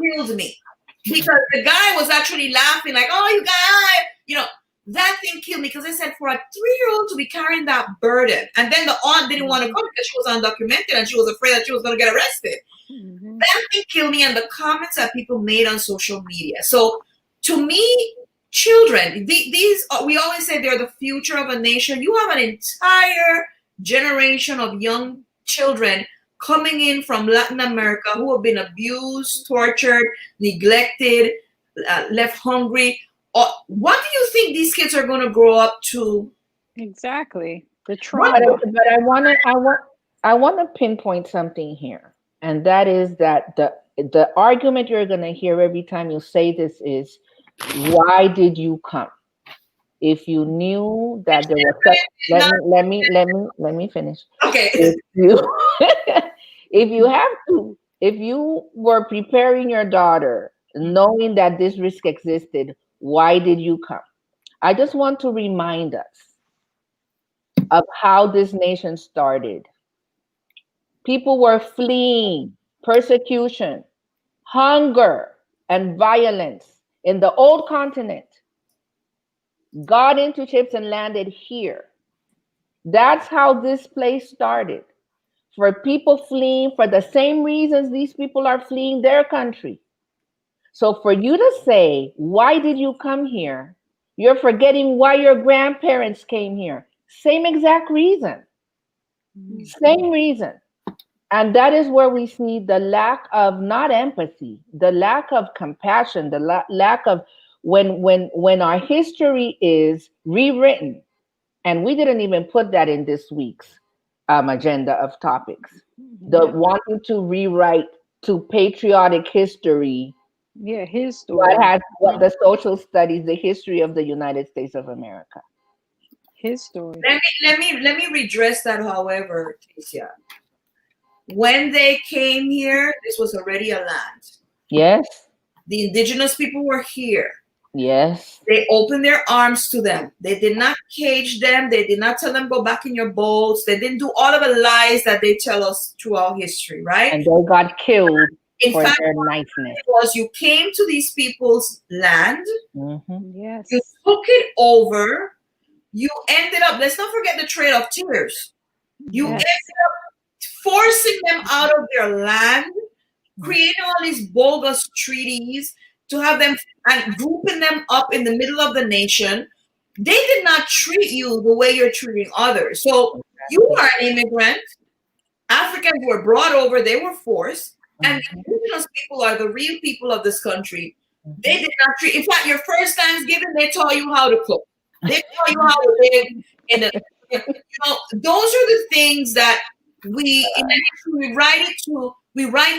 killed me because the guy was actually laughing like, "Oh, you guys," you know. That thing killed me because I said for a 3-year-old to be carrying that burden, and then the aunt didn't want to come because she was undocumented and she was afraid that she was going to get arrested. That thing killed me, and the comments that people made on social media. So, to me, children, these we always say they're the future of a nation. You have an entire generation of young children coming in from Latin America who have been abused, tortured, neglected, left hungry. What do you think these kids are going to grow up to? Exactly, the trauma. But I want to pinpoint something here, and that is that the argument you're going to hear every time you say this is, why did you come? If you knew that there was let me finish. Okay. If you have to If you were preparing your daughter, knowing that this risk existed, why did you come? I just want to remind us of how this nation started. People were fleeing persecution, hunger, and violence in the old continent, got into ships and landed here. That's how this place started. For people fleeing for the same reasons these people are fleeing their country. So for you to say, why did you come here? You're forgetting why your grandparents came here. Same exact reason. Same reason. And that is where we see the lack of not empathy, the lack of compassion, the lack of when our history is rewritten. And we didn't even put that in this week's agenda of topics. The wanting to rewrite to patriotic history. Yeah, his story. What the social studies, the history of the United States of America. His story. Let me redress that, however, Tricia. When they came here, this was already a land. Yes. The indigenous people were here. Yes. They opened their arms to them. They did not cage them. They did not tell them, go back in your boats. They didn't do all of the lies that they tell us throughout history, right? And they got killed for fact, their niceness. Was you came to these people's land. Yes. You took it over. You ended up, let's not forget the Trail of Tears. You ended up forcing them out of their land, creating all these bogus treaties to have them and grouping them up in the middle of the nation. They did not treat you the way you're treating others. So you are an immigrant. Africans were brought over, they were forced, and the indigenous people are the real people of this country. They did not treat, in fact, your first Thanksgiving, they taught you how to cook. They taught you how to live in a, those are the things that we write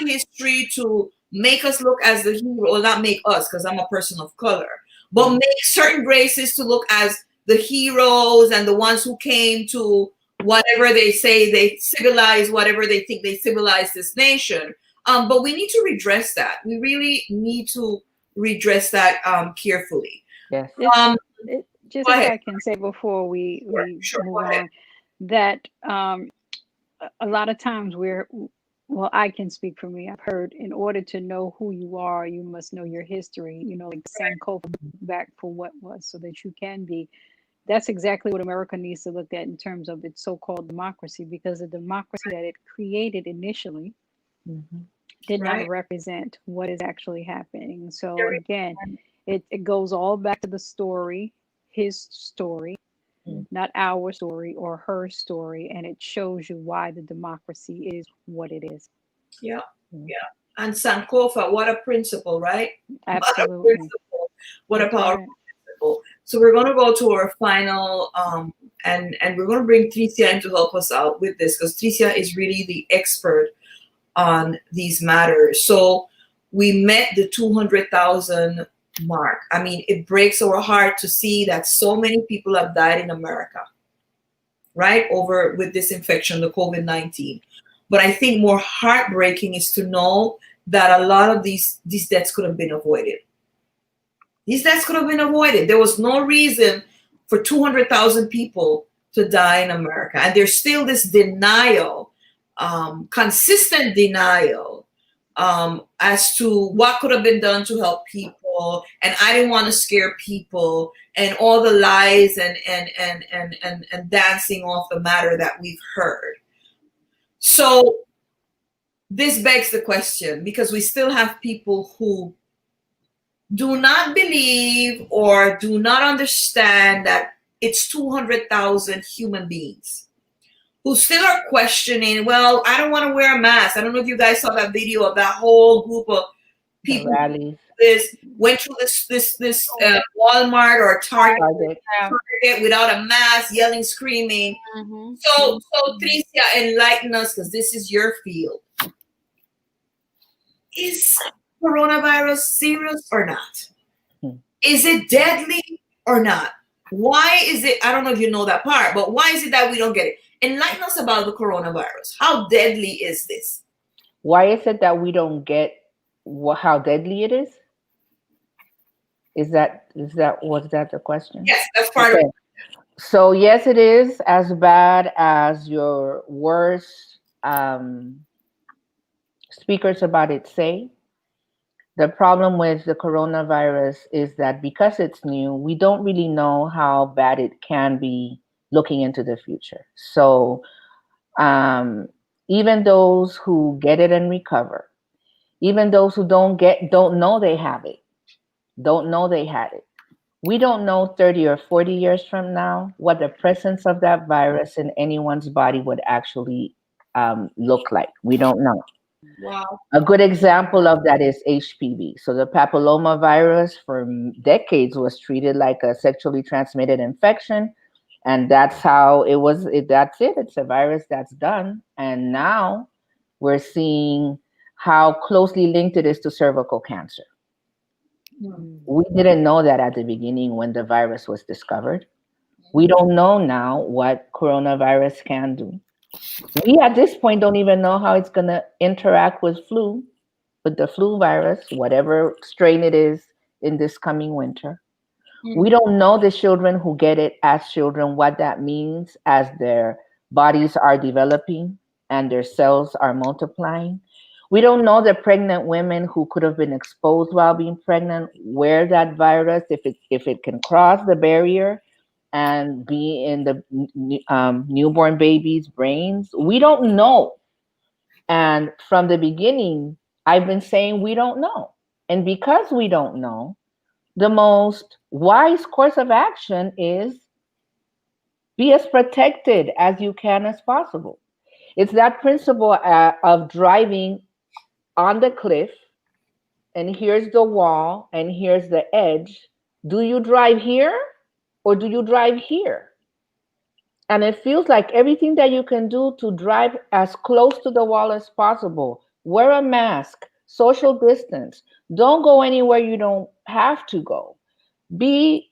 history to make us look as the hero, or not make us, because I'm a person of color, but make certain races to look as the heroes and the ones who came to whatever they say they civilized, whatever they think they civilized this nation. But we need to redress that. We really need to redress that carefully. Yes. Just if I can say before we move on, that a lot of times well, I can speak for me. I've heard in order to know who you are, you must know your history, like Sankofa back for what was so that you can be. That's exactly what America needs to look at in terms of its so-called democracy, because the democracy that it created initially did not represent what is actually happening. So again, it goes all back to the story, his story, not our story or her story, and it shows you why the democracy is what it is. Yeah. And Sankofa, what a principle, right? Absolutely. What a powerful principle. So we're going to go to our final, and we're going to bring Tricia in to help us out with this, because Tricia is really the expert on these matters. So we met the 200,000 mark. I mean, it breaks our heart to see that so many people have died in America, right, over with this infection, the COVID-19. But I think more heartbreaking is to know that a lot of these deaths could have been avoided. These deaths could have been avoided. There was no reason for 200,000 people to die in America. And there's still this denial, consistent denial, as to what could have been done to help people. And I didn't want to scare people, and all the lies and dancing off the matter that we've heard. So this begs the question, because we still have people who do not believe or do not understand that it's 200,000 human beings who still are questioning, well, I don't want to wear a mask. I don't know if you guys saw that video of that whole group of people went to this Walmart or Target without a mask, yelling, screaming. So Tricia, enlighten us, because this is your field. Is coronavirus serious or not? Is it deadly or not? Why is it, I don't know if you know that part, but why is it that we don't get it? Enlighten us about the coronavirus. How deadly is this? Why is it that we don't get how deadly it is? Was that the question? Yes, that's part of it. So yes, it is as bad as your worst speakers about it say. The problem with the coronavirus is that because it's new, we don't really know how bad it can be looking into the future. So even those who get it and recover, even those who don't know they have it, don't know they had it. We don't know 30 or 40 years from now what the presence of that virus in anyone's body would actually look like. We don't know. Wow. A good example of that is HPV. So the papilloma virus for decades was treated like a sexually transmitted infection. And that's how it was. That's it. It's a virus that's done. And now we're seeing how closely linked it is to cervical cancer. We didn't know that at the beginning when the virus was discovered. We don't know now what coronavirus can do. We at this point don't even know how it's going to interact with the flu virus, whatever strain it is in this coming winter. We don't know the children who get it as children, what that means as their bodies are developing and their cells are multiplying. We don't know the pregnant women who could have been exposed while being pregnant, where that virus, if it can cross the barrier and be in the newborn babies' brains. We don't know. And from the beginning, I've been saying we don't know. And because we don't know, the most wise course of action is be as protected as you can as possible. It's that principle of driving on the cliff, and here's the wall, and here's the edge. Do you drive here or do you drive here? And it feels like everything that you can do to drive as close to the wall as possible. Wear a mask, social distance. Don't go anywhere you don't have to go. Be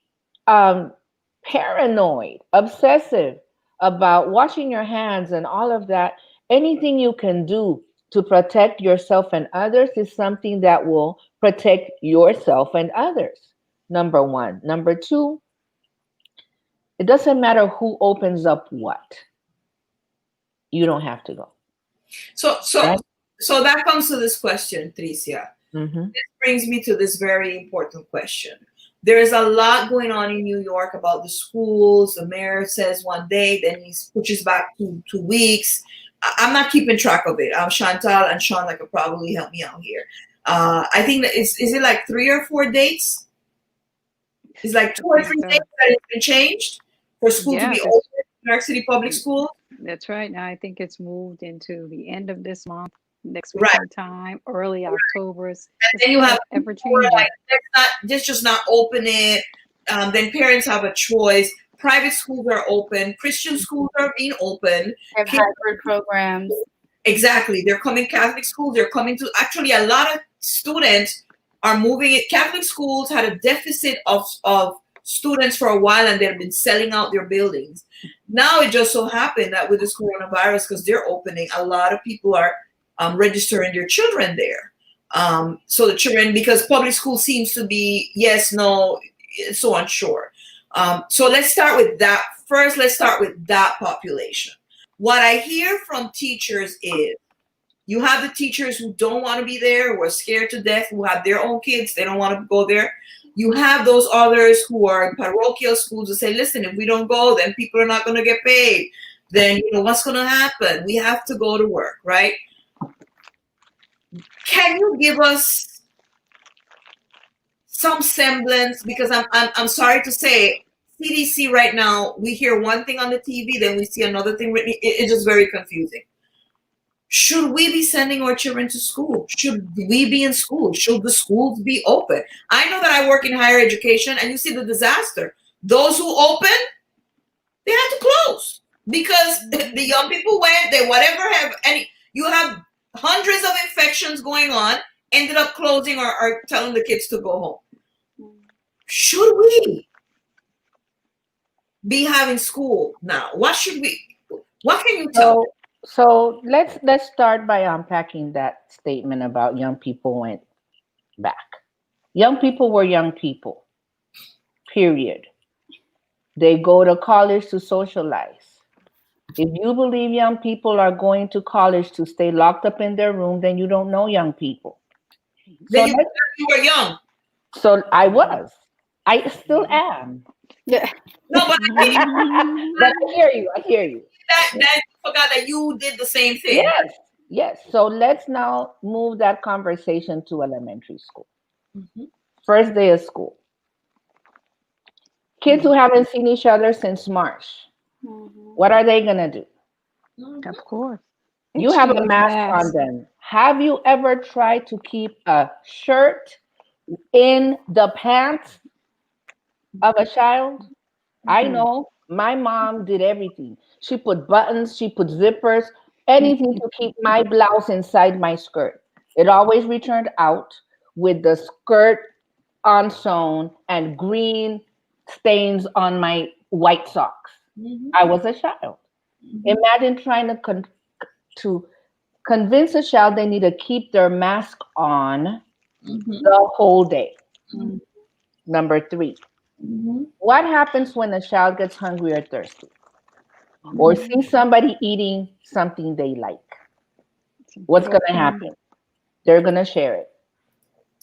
paranoid, obsessive about washing your hands and all of that. Anything you can do to protect yourself and others is something that will protect yourself and others. Number one. Number two, it doesn't matter who opens up what. You don't have to go. So that comes to this question, Tricia. This brings me to this very important question. There is a lot going on in New York about the schools. The mayor says one day, then he pushes back 2 weeks. I'm not keeping track of it. Chantal and Sean could probably help me out here. I think that is it like 3 or 4 dates? It's like 2 or 3 dates that it's been changed for school to be open, New York City public schools. That's right. Now I think it's moved into the end of this month, next week sometime, early October. And then you have ever changing. Let's just not open it. Then parents have a choice. Private schools are open. Christian schools are being open. Have hybrid programs. Exactly. They're coming. Catholic schools. They're coming to. Actually, a lot of students are moving it. Catholic schools had a deficit of students for a while, and they've been selling out their buildings. Now it just so happened that with this coronavirus, because they're opening, a lot of people are registering their children there. So the children, because public school seems to be yes, no, so unsure. So let's start with that. First, let's start with that population. What I hear from teachers is you have the teachers who don't want to be there, who are scared to death, who have their own kids, they don't want to go there. You have those others who are in parochial schools who say, listen, if we don't go, then people are not going to get paid. Then, what's going to happen? We have to go to work, right? Can you give us some semblance? Because I'm sorry to say, CDC right now, we hear one thing on the TV, then we see another thing written. It's just very confusing. Should we be sending our children to school? Should we be in school? Should the schools be open? I know that I work in higher education, and you see the disaster. Those who open, they had to close because the young people went, they whatever have any. You have hundreds of infections going on, ended up closing or telling the kids to go home. Should we be having school now? What can you tell me? So let's start by unpacking that statement about young people went back. Young people were young people, period. They go to college to socialize. If you believe young people are going to college to stay locked up in their room, then you don't know young people. Then you were young. So I was. I still am. Yeah. No, but I mean, But I hear you. I hear you. that you forgot that you did the same thing. Yes. Yes. So let's now move that conversation to elementary school. First day of school. Kids who haven't seen each other since March. What are they going to do? Of course. You have a mask on them. Have you ever tried to keep a shirt in the pants of a child? I know my mom did everything. She put buttons, she put zippers, anything to keep my blouse inside my skirt. It always returned out with the skirt unsewn and green stains on my white socks. I was a child. Imagine trying to convince a child they need to keep their mask on the whole day. Number 3. What happens when a child gets hungry or thirsty? Or see somebody eating something they like? What's going to happen? They're going to share it.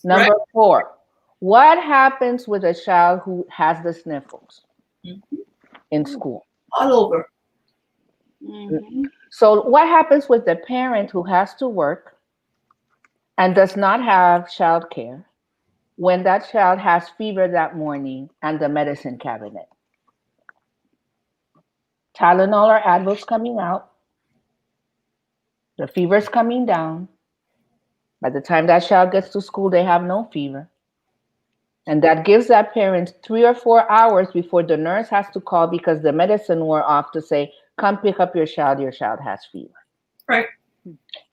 Number 4. What happens with a child who has the sniffles in school? All over. So what happens with the parent who has to work and does not have childcare when that child has fever that morning and the medicine cabinet? Tylenol or Advil's coming out. The fever's coming down. By the time that child gets to school, they have no fever. And that gives that parent 3 or 4 hours before the nurse has to call because the medicine wore off to say, come pick up your child has fever. Right.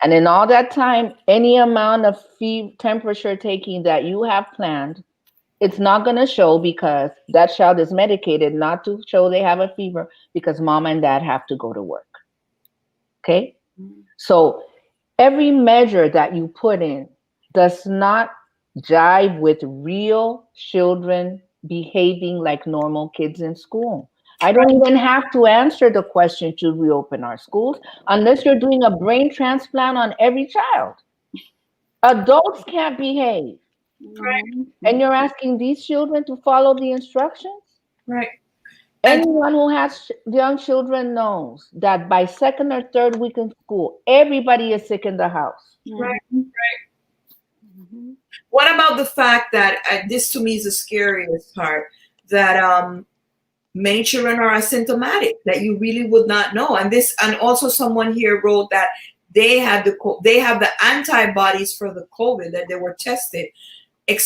And in all that time, any amount of temperature taking that you have planned, it's not going to show because that child is medicated not to show they have a fever because mom and dad have to go to work. Okay? So every measure that you put in does not jive with real children behaving like normal kids in school. I don't even have to answer the question, should we open our schools? Unless you're doing a brain transplant on every child. Adults can't behave. Right. And you're asking these children to follow the instructions? Right. Anyone who has young children knows that by 2nd or 3rd week in school, everybody is sick in the house. Right. What about the fact that this to me is the scariest part, that many children are asymptomatic, that you really would not know. And also someone here wrote that they have the antibodies for the COVID, that they were tested.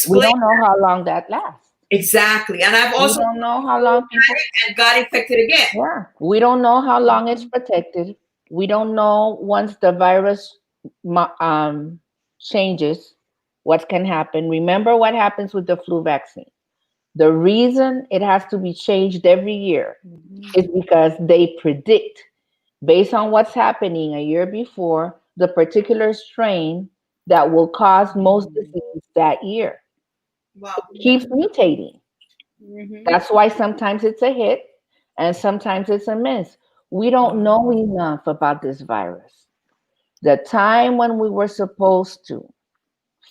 We don't know how long that lasts. Exactly. And I've also we don't know how long people got infected again. Yeah. We don't know how long it's protected. We don't know once the virus changes, what can happen. Remember what happens with the flu vaccine. The reason it has to be changed every year is because they predict, based on what's happening a year before, the particular strain that will cause most disease that year. Wow. It keeps mutating. That's why sometimes it's a hit and sometimes it's a miss. We don't know enough about this virus. The time when we were supposed to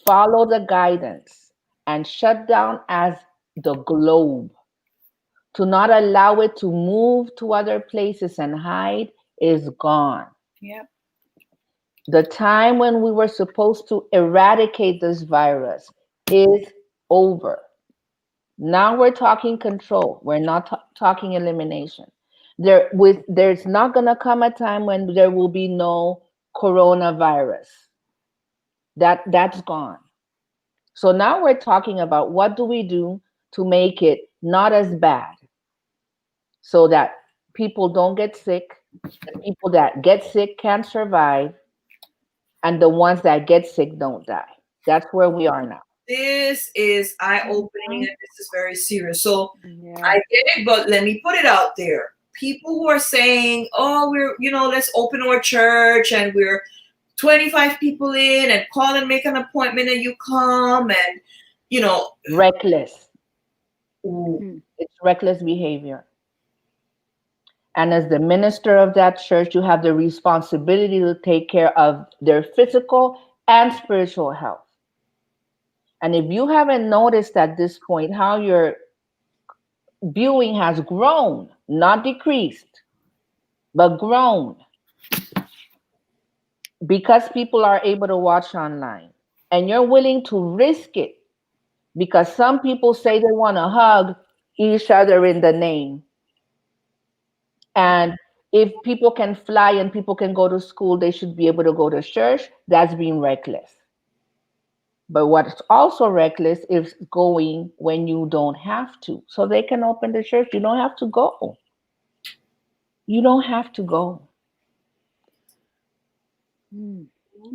follow the guidance and shut down as the globe, to not allow it to move to other places and hide, is gone. Yep. The time when we were supposed to eradicate this virus is over. Now we're talking control. We're not talking elimination. There's not going to come a time when there will be no coronavirus. That's gone. So now we're talking about what do we do to make it not as bad so that people don't get sick, the people that get sick can't survive, and the ones that get sick don't die. That's where we are now. This is eye-opening and this is very serious. So I get it, but let me put it out there. people who are saying, oh, we're, let's open our church and we're 25 people in and call and make an appointment and you come and, reckless. Ooh. It's reckless behavior. And as the minister of that church, you have the responsibility to take care of their physical and spiritual health. And if you haven't noticed at this point how your viewing has grown, not decreased, but grown, because people are able to watch online, and you're willing to risk it because some people say they want to hug each other in the name. And if people can fly and people can go to school, they should be able to go to church. That's being reckless. But what's also reckless is going when you don't have to. So they can open the church. You don't have to go. You don't have to go.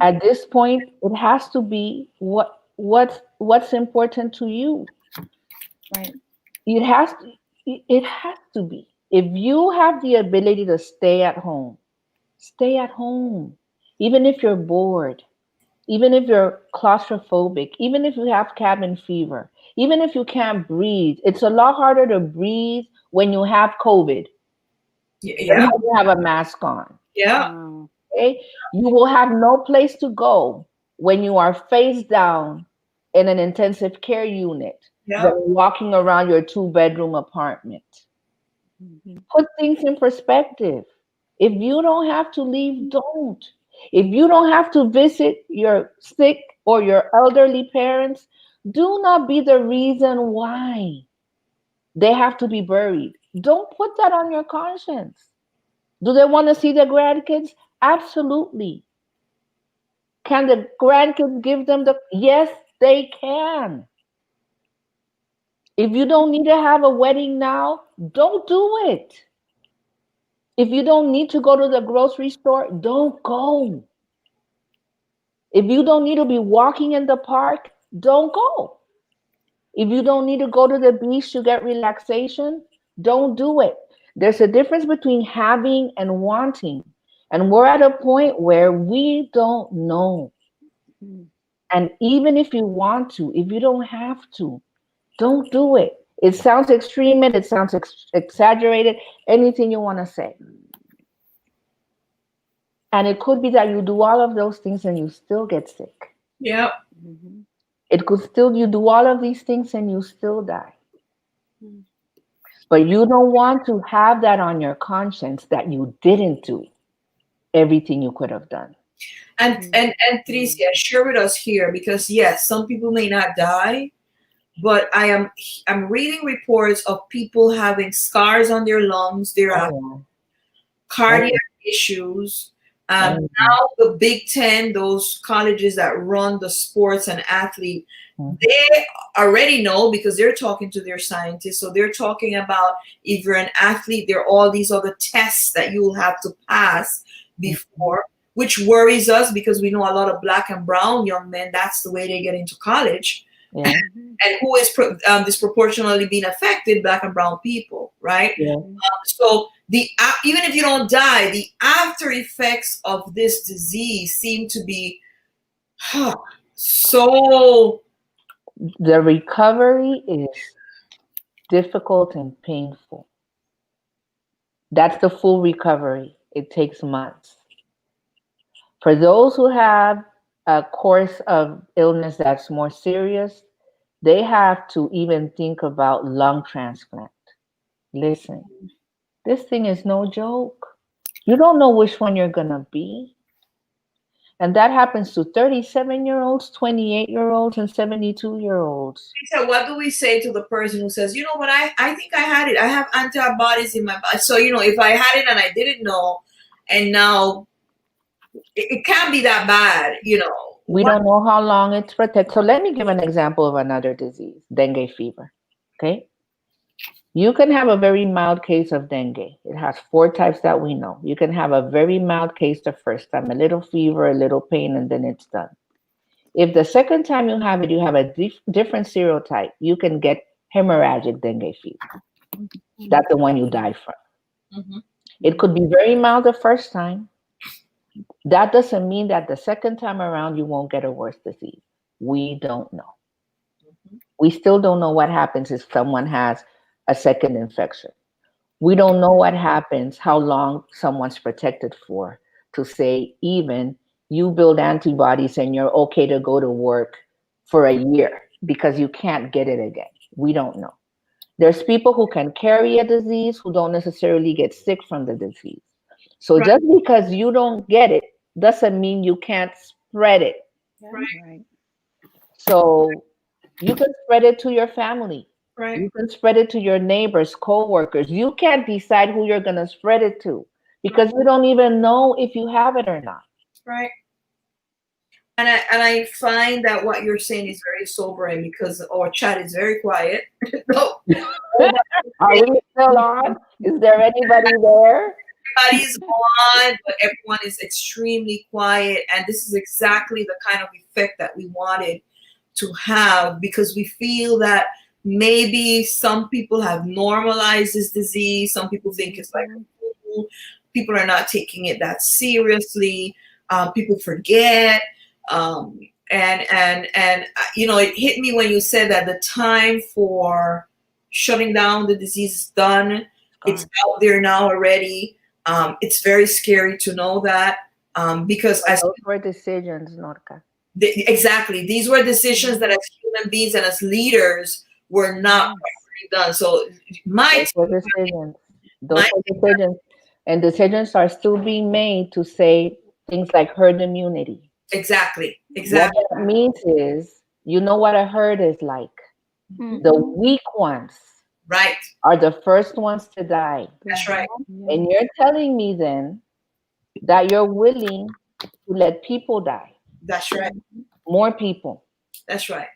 At this point, it has to be what's important to you. Right? It has to be. If you have the ability to stay at home, stay at home. Even if you're bored, even if you're claustrophobic, even if you have cabin fever, even if you can't breathe. It's a lot harder to breathe when you have COVID. Yeah. Than when you have a mask on. Yeah. Okay? You will have no place to go when you are face down in an intensive care unit than walking around your 2-bedroom apartment. Put things in perspective. If you don't have to leave, don't. If you don't have to visit your sick or your elderly parents, do not be the reason why they have to be buried. Don't put that on your conscience. Do they want to see their grandkids? Absolutely. Can the grandkids give them yes, they can. If you don't need to have a wedding now, don't do it. If you don't need to go to the grocery store, don't go. If you don't need to be walking in the park, don't go. If you don't need to go to the beach to get relaxation, don't do it. There's a difference between having and wanting. And we're at a point where we don't know. And even if you want to, if you don't have to, don't do it. It sounds extreme, it sounds exaggerated, anything you want to say. And it could be that you do all of those things and you still get sick. Yep. It could still, you do all of these things and you still die. But you don't want to have that on your conscience that you didn't do everything you could have done. And Tricia, share with us here, because yes, some people may not die, but I'm reading reports of people having scars on their lungs, cardiac issues. Now the Big Ten, those colleges that run the sports and athlete, they already know because they're talking to their scientists. So they're talking about if you're an athlete, there are all these other tests that you will have to pass before, which worries us because we know a lot of Black and brown young men, that's the way they get into college. Yeah. And who is disproportionately being affected? Black and brown people, right? Yeah. So even if you don't die, the after effects of this disease seem to be so. The recovery is difficult and painful. That's the full recovery. It takes months. For those who have a course of illness that's more serious, they have to even think about lung transplant. Listen, this thing is no joke. You don't know which one you're going to be. And that happens to 37-year-olds, 28-year-olds, and 72-year-olds. So what do we say to the person who says, you know what, I think I had it. I have antibodies in my body. So, if I had it and I didn't know, and now it can't be that bad, We don't know how long it's protected. So let me give an example of another disease, dengue fever. Okay? You can have a very mild case of dengue. It has 4 types that we know. You can have a very mild case the first time, a little fever, a little pain, and then it's done. If the second time you have it, you have a different serotype, you can get hemorrhagic dengue fever. That's the one you die from. Mhm. It could be very mild the first time. That doesn't mean that the second time around you won't get a worse disease. We don't know. We still don't know what happens if someone has a second infection. We don't know what happens, how long someone's protected for, to say even you build antibodies and you're okay to go to work for a year because you can't get it again. We don't know. There's people who can carry a disease who don't necessarily get sick from the disease. So Right. just because you don't get it doesn't mean you can't spread it. Right. So you can spread it to your family. Right. You can spread it to your neighbors, co-workers. You can't decide who you're going to spread it to because you don't even know if you have it or not. Right. And I find that what you're saying is very sobering because our chat is very quiet. No. Are we still on? Is there anybody there? Everybody's on, but everyone is extremely quiet. And this is exactly the kind of effect that we wanted to have, because we feel that maybe some people have normalized this disease. Some people think it's like people are not taking it that seriously. People forget. And you know, it hit me when you said that the time for shutting down the disease is done. It's out there now already. It's very scary to know that, because as those were decisions, Norca. Exactly, these were decisions that as human beings and as leaders were not properly done. So Those were decisions. Those were decisions. And decisions are still being made to say things like herd immunity. Exactly. What that means is, you know what a herd is like. The weak ones are the first ones to die. That's right. And you're telling me then that you're willing to let people die. That's right. More people. That's right.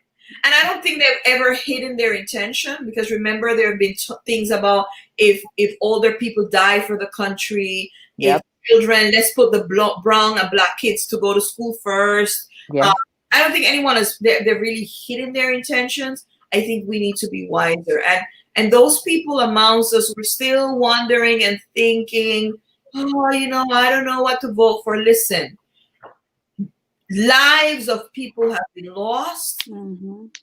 And I don't think they've ever hidden their intention, because remember, there have been things about if older people die for the country, if children, let's put the brown and black kids to go to school first. I don't think anyone is they're really hidden their intentions. I think we need to be wiser. And those people amongst us were still wondering and thinking, oh, you know, I don't know what to vote for. Listen, lives of people have been lost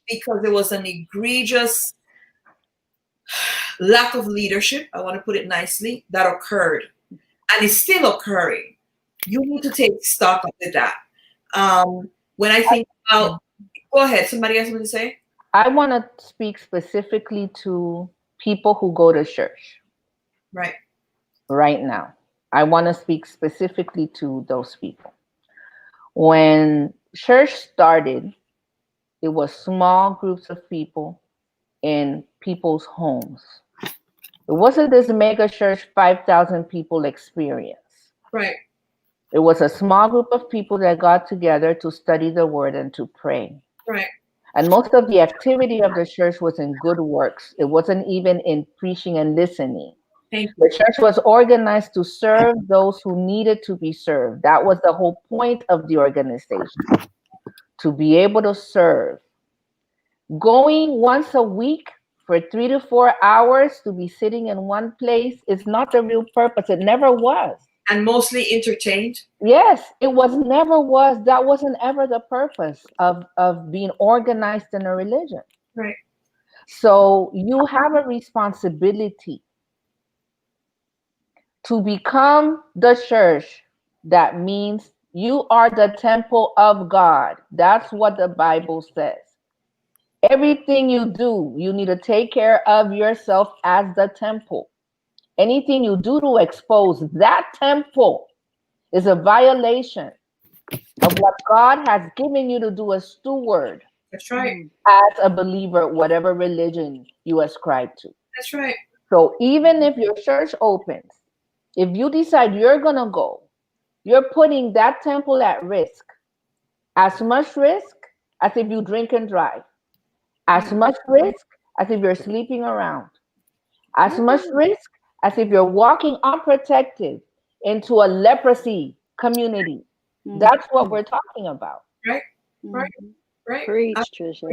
because there was an egregious lack of leadership, I want to put it nicely, that occurred and is still occurring. You need to take stock of that. When I think about, go ahead, somebody else want to say? I want to speak specifically to people who go to church. Right now. I want to speak specifically to those people. When church started, it was small groups of people in people's homes. It wasn't this mega church 5,000 people experience. It was a small group of people that got together to study the word and to pray. And most of the activity of the church was in good works. It wasn't even in preaching and listening. The church was organized to serve those who needed to be served. That was the whole point of the organization, to be able to serve. Going once a week for 3 to 4 hours to be sitting in one place is not the real purpose. It never was. And mostly entertained? Yes, it never was. That wasn't ever the purpose of being organized in a religion. So you have a responsibility to become the church. That means you are the temple of God. That's what the Bible says. Everything you do, you need to take care of yourself as the temple. Anything you do to expose that temple is a violation of what God has given you to do as steward. That's right. As a believer, whatever religion you ascribe to. That's right. So even if your church opens, if you decide you're going to go, you're putting that temple at risk. As much risk as if you drink and drive. As much risk as if you're sleeping around. As much risk as if you're walking unprotected into a leprosy community. That's what we're talking about. Right. Preach, Trisha.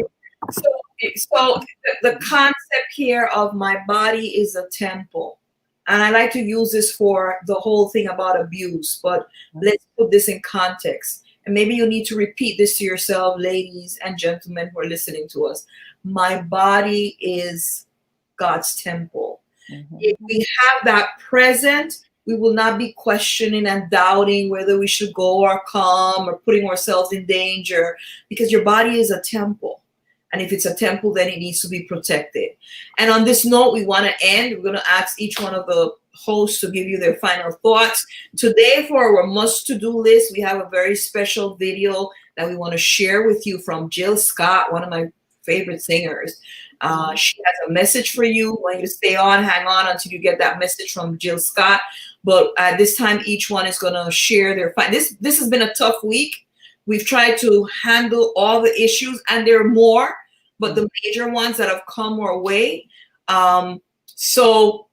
So the concept here of my body is a temple. And I like to use this for the whole thing about abuse, but let's put this in context. And maybe you need to repeat this to yourself, ladies and gentlemen who are listening to us. My body is God's temple. If we have that present, we will not be questioning and doubting whether we should go or come or putting ourselves in danger, because your body is a temple. And if it's a temple, then it needs to be protected. And on this note, we want to end. We're going to ask each one of the hosts to give you their final thoughts. Today, for our must-to-do list, we have a very special video that we want to share with you from Jill Scott, one of my favorite singers. She has a message for you. I want you to stay on, hang on until you get that message from Jill Scott. But at this time, each one is going to share their This has been a tough week. We've tried to handle all the issues, and there are more, but the major ones that have come our way. So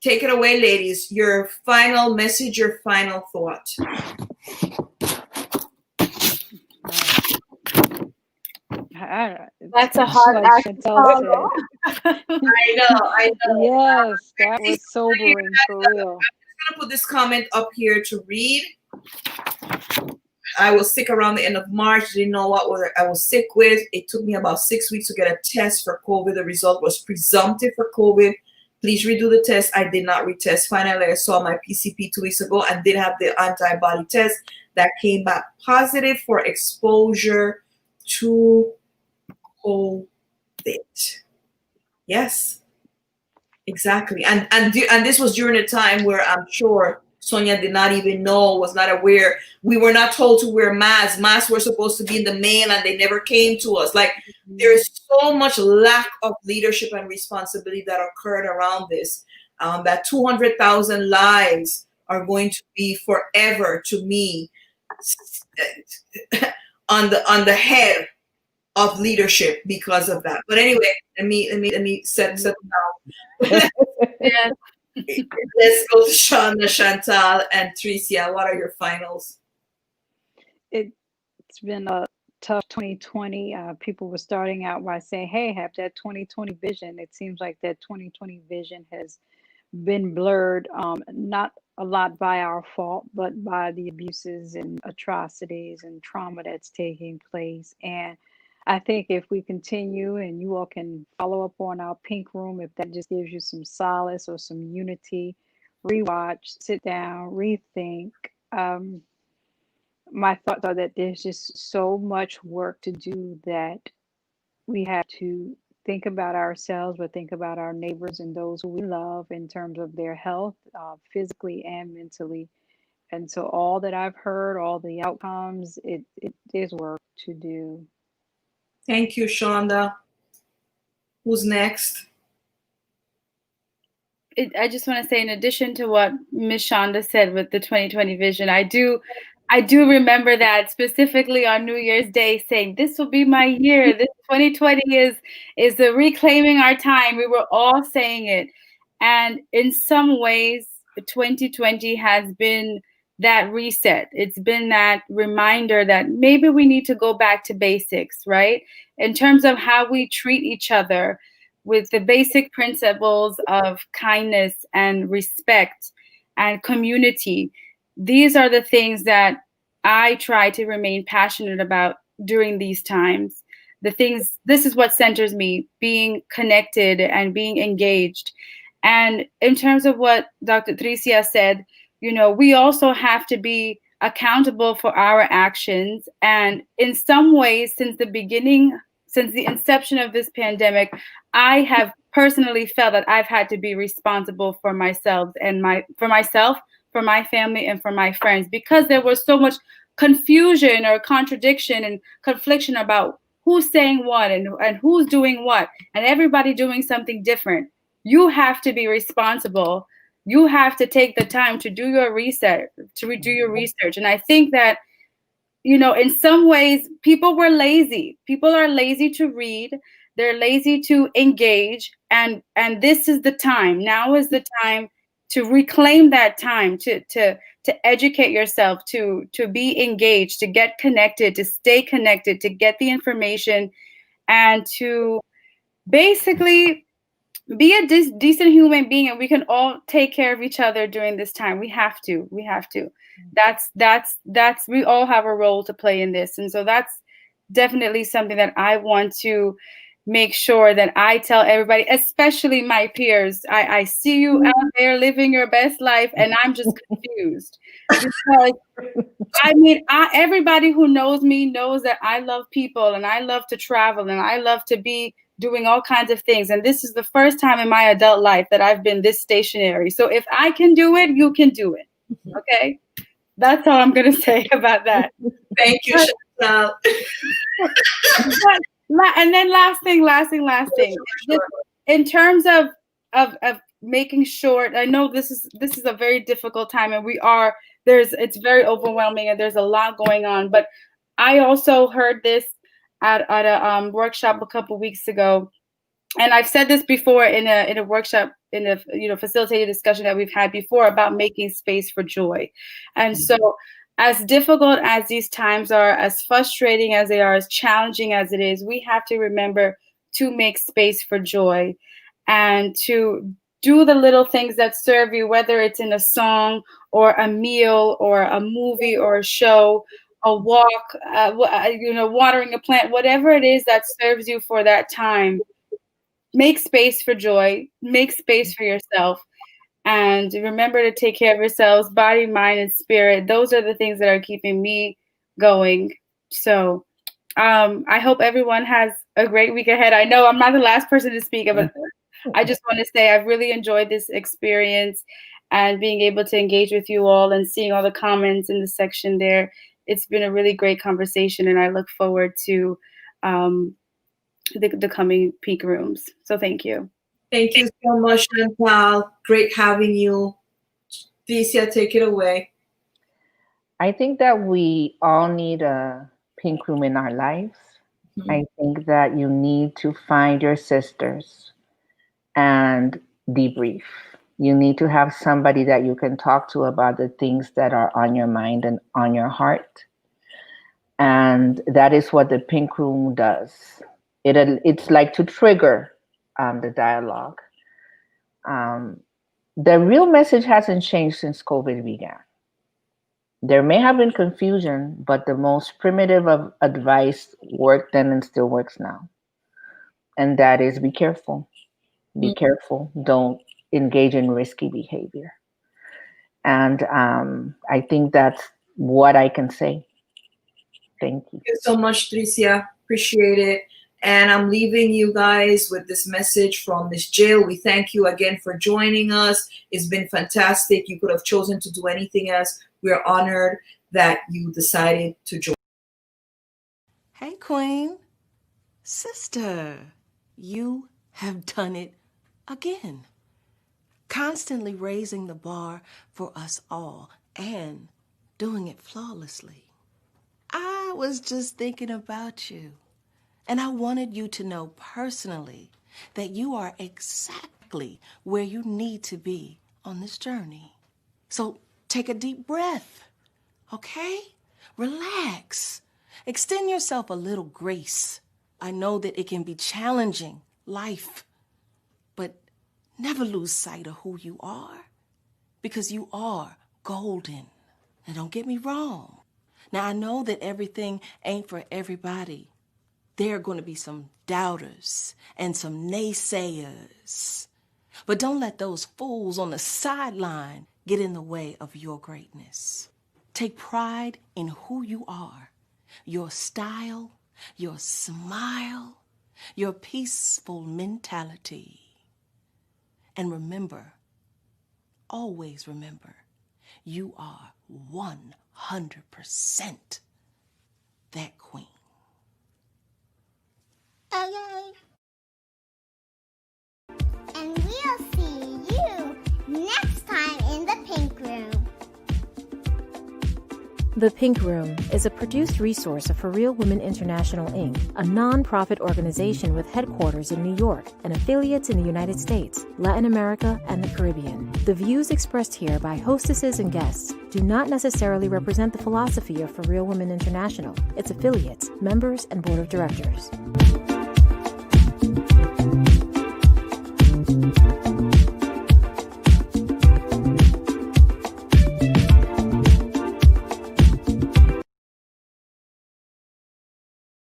take it away, ladies. Your final message, your final thought. That's a hard act. I know. Yes, that was sobering for real. I'm going to put this comment up here to read. I was sick around the end of March. Didn't know what I was sick with. It took me about 6 weeks to get a test for COVID. The result was presumptive for COVID. Please redo the test. I did not retest. Finally, I saw my PCP 2 weeks ago and did have the antibody test that came back positive for exposure to COVID. Yes, exactly. And this was during a time where I'm sure Sonia did not even know, was not aware. We were not told to wear masks. Masks were supposed to be in the mail and they never came to us. Like, there's so much lack of leadership and responsibility that occurred around this, that 200,000 lives are going to be forever, to me, on the head of leadership because of that. But anyway, let me set down. Yeah. Let's go to Shonda, Chantal, and Tricia. What are your finals? It's been a tough 2020. People were starting out by saying, hey, have that 2020 vision. It seems like that 2020 vision has been blurred, not a lot by our fault, but by the abuses and atrocities and trauma that's taking place. And I think if we continue, and you all can follow up on our Pink Room, if that just gives you some solace or some unity, rewatch, sit down, rethink. My thoughts are that there's just so much work to do that we have to think about ourselves, but think about our neighbors and those who we love in terms of their health, physically and mentally. And so all that I've heard, all the outcomes, it is work to do. Thank you, Shonda. Who's next? I just want to say, in addition to what Ms. Shonda said with the 2020 vision, I do remember that specifically on New Year's Day, saying this will be my year. This 2020 is the reclaiming our time. We were all saying it, and in some ways, 2020 has been that reset. It's been that reminder that maybe we need to go back to basics, right? In terms of how we treat each other, with the basic principles of kindness and respect and community. These are the things that I try to remain passionate about during these times. This is what centers me, being connected and being engaged. And in terms of what Dr. Tricia said, we also have to be accountable for our actions. And in some ways, since the inception of this pandemic, I have personally felt that I've had to be responsible for myself, for my family, and for my friends, because there was so much confusion or contradiction and confliction about who's saying what and who's doing what, and everybody doing something different. You have to be responsible. You have to take the time to do your research, And I think that, in some ways, people were lazy. People are lazy to read. They're lazy to engage. And this is the time. Now is the time to reclaim that time, to educate yourself, to be engaged, to get connected, to stay connected, to get the information, and to basically be a decent human being, and we can all take care of each other during this time. We have to. That's we all have a role to play in this. And so that's definitely something that I want to make sure that I tell everybody, especially my peers. I see you out there living your best life, and I'm just confused. Because I mean, everybody who knows me knows that I love people, and I love to travel, and I love to be doing all kinds of things. And this is the first time in my adult life that I've been this stationary. So if I can do it, you can do it. Okay? That's all I'm going to say about that. Thank you, Chantal. And then last thing. Just in terms of making sure, I know this is a very difficult time, and it's very overwhelming, and there's a lot going on. But I also heard this at a workshop a couple weeks ago, and I've said this before in a workshop, in a facilitated discussion that we've had before about making space for joy. And so, as difficult as these times are, as frustrating as they are, as challenging as it is, we have to remember to make space for joy and to do the little things that serve you, whether it's in a song or a meal or a movie or a show, a walk, watering a plant, whatever it is that serves you for that time. Make space for joy, make space for yourself. And remember to take care of yourselves, body, mind, and spirit. Those are the things that are keeping me going. So I hope everyone has a great week ahead. I know I'm not the last person to speak, but I just want to say I've really enjoyed this experience and being able to engage with you all and seeing all the comments in the section there. It's been a really great conversation, and I look forward to the coming Pink Rooms. So thank you. Thank you so much, Chantal. Great having you. Tricia, take it away. I think that we all need a pink room in our lives. Mm-hmm. I think that you need to find your sisters and debrief. You need to have somebody that you can talk to about the things that are on your mind and on your heart. And that is what the pink room does. It's like to trigger the dialogue. The real message hasn't changed since COVID began. There may have been confusion, but the most primitive of advice worked then and still works now. And that is be careful. Be careful. Don't engage in risky behavior. And I think that's what I can say. Thank you. Thank you so much, Tricia. Appreciate it. And I'm leaving you guys with this message from Miss Jill. We thank you again for joining us. It's been fantastic. You could have chosen to do anything else. We're honored that you decided to join. Hey, Queen. Sister, you have done it again. Constantly raising the bar for us all and doing it flawlessly. I was just thinking about you. And I wanted you to know personally that you are exactly where you need to be on this journey. So take a deep breath, okay? Relax. Extend yourself a little grace. I know that it can be challenging, life, but never lose sight of who you are, because you are golden. Now, don't get me wrong. Now, I know that everything ain't for everybody. There are going to be some doubters and some naysayers. But don't let those fools on the sideline get in the way of your greatness. Take pride in who you are, your style, your smile, your peaceful mentality. And remember, always remember, you are 100% that queen. And we'll see you next time in the Pink Room. The Pink Room is a produced resource of For Real Women International, Inc., a non-profit organization with headquarters in New York and affiliates in the United States, Latin America, and the Caribbean. The views expressed here by hostesses and guests do not necessarily represent the philosophy of For Real Women International, its affiliates, members, and board of directors.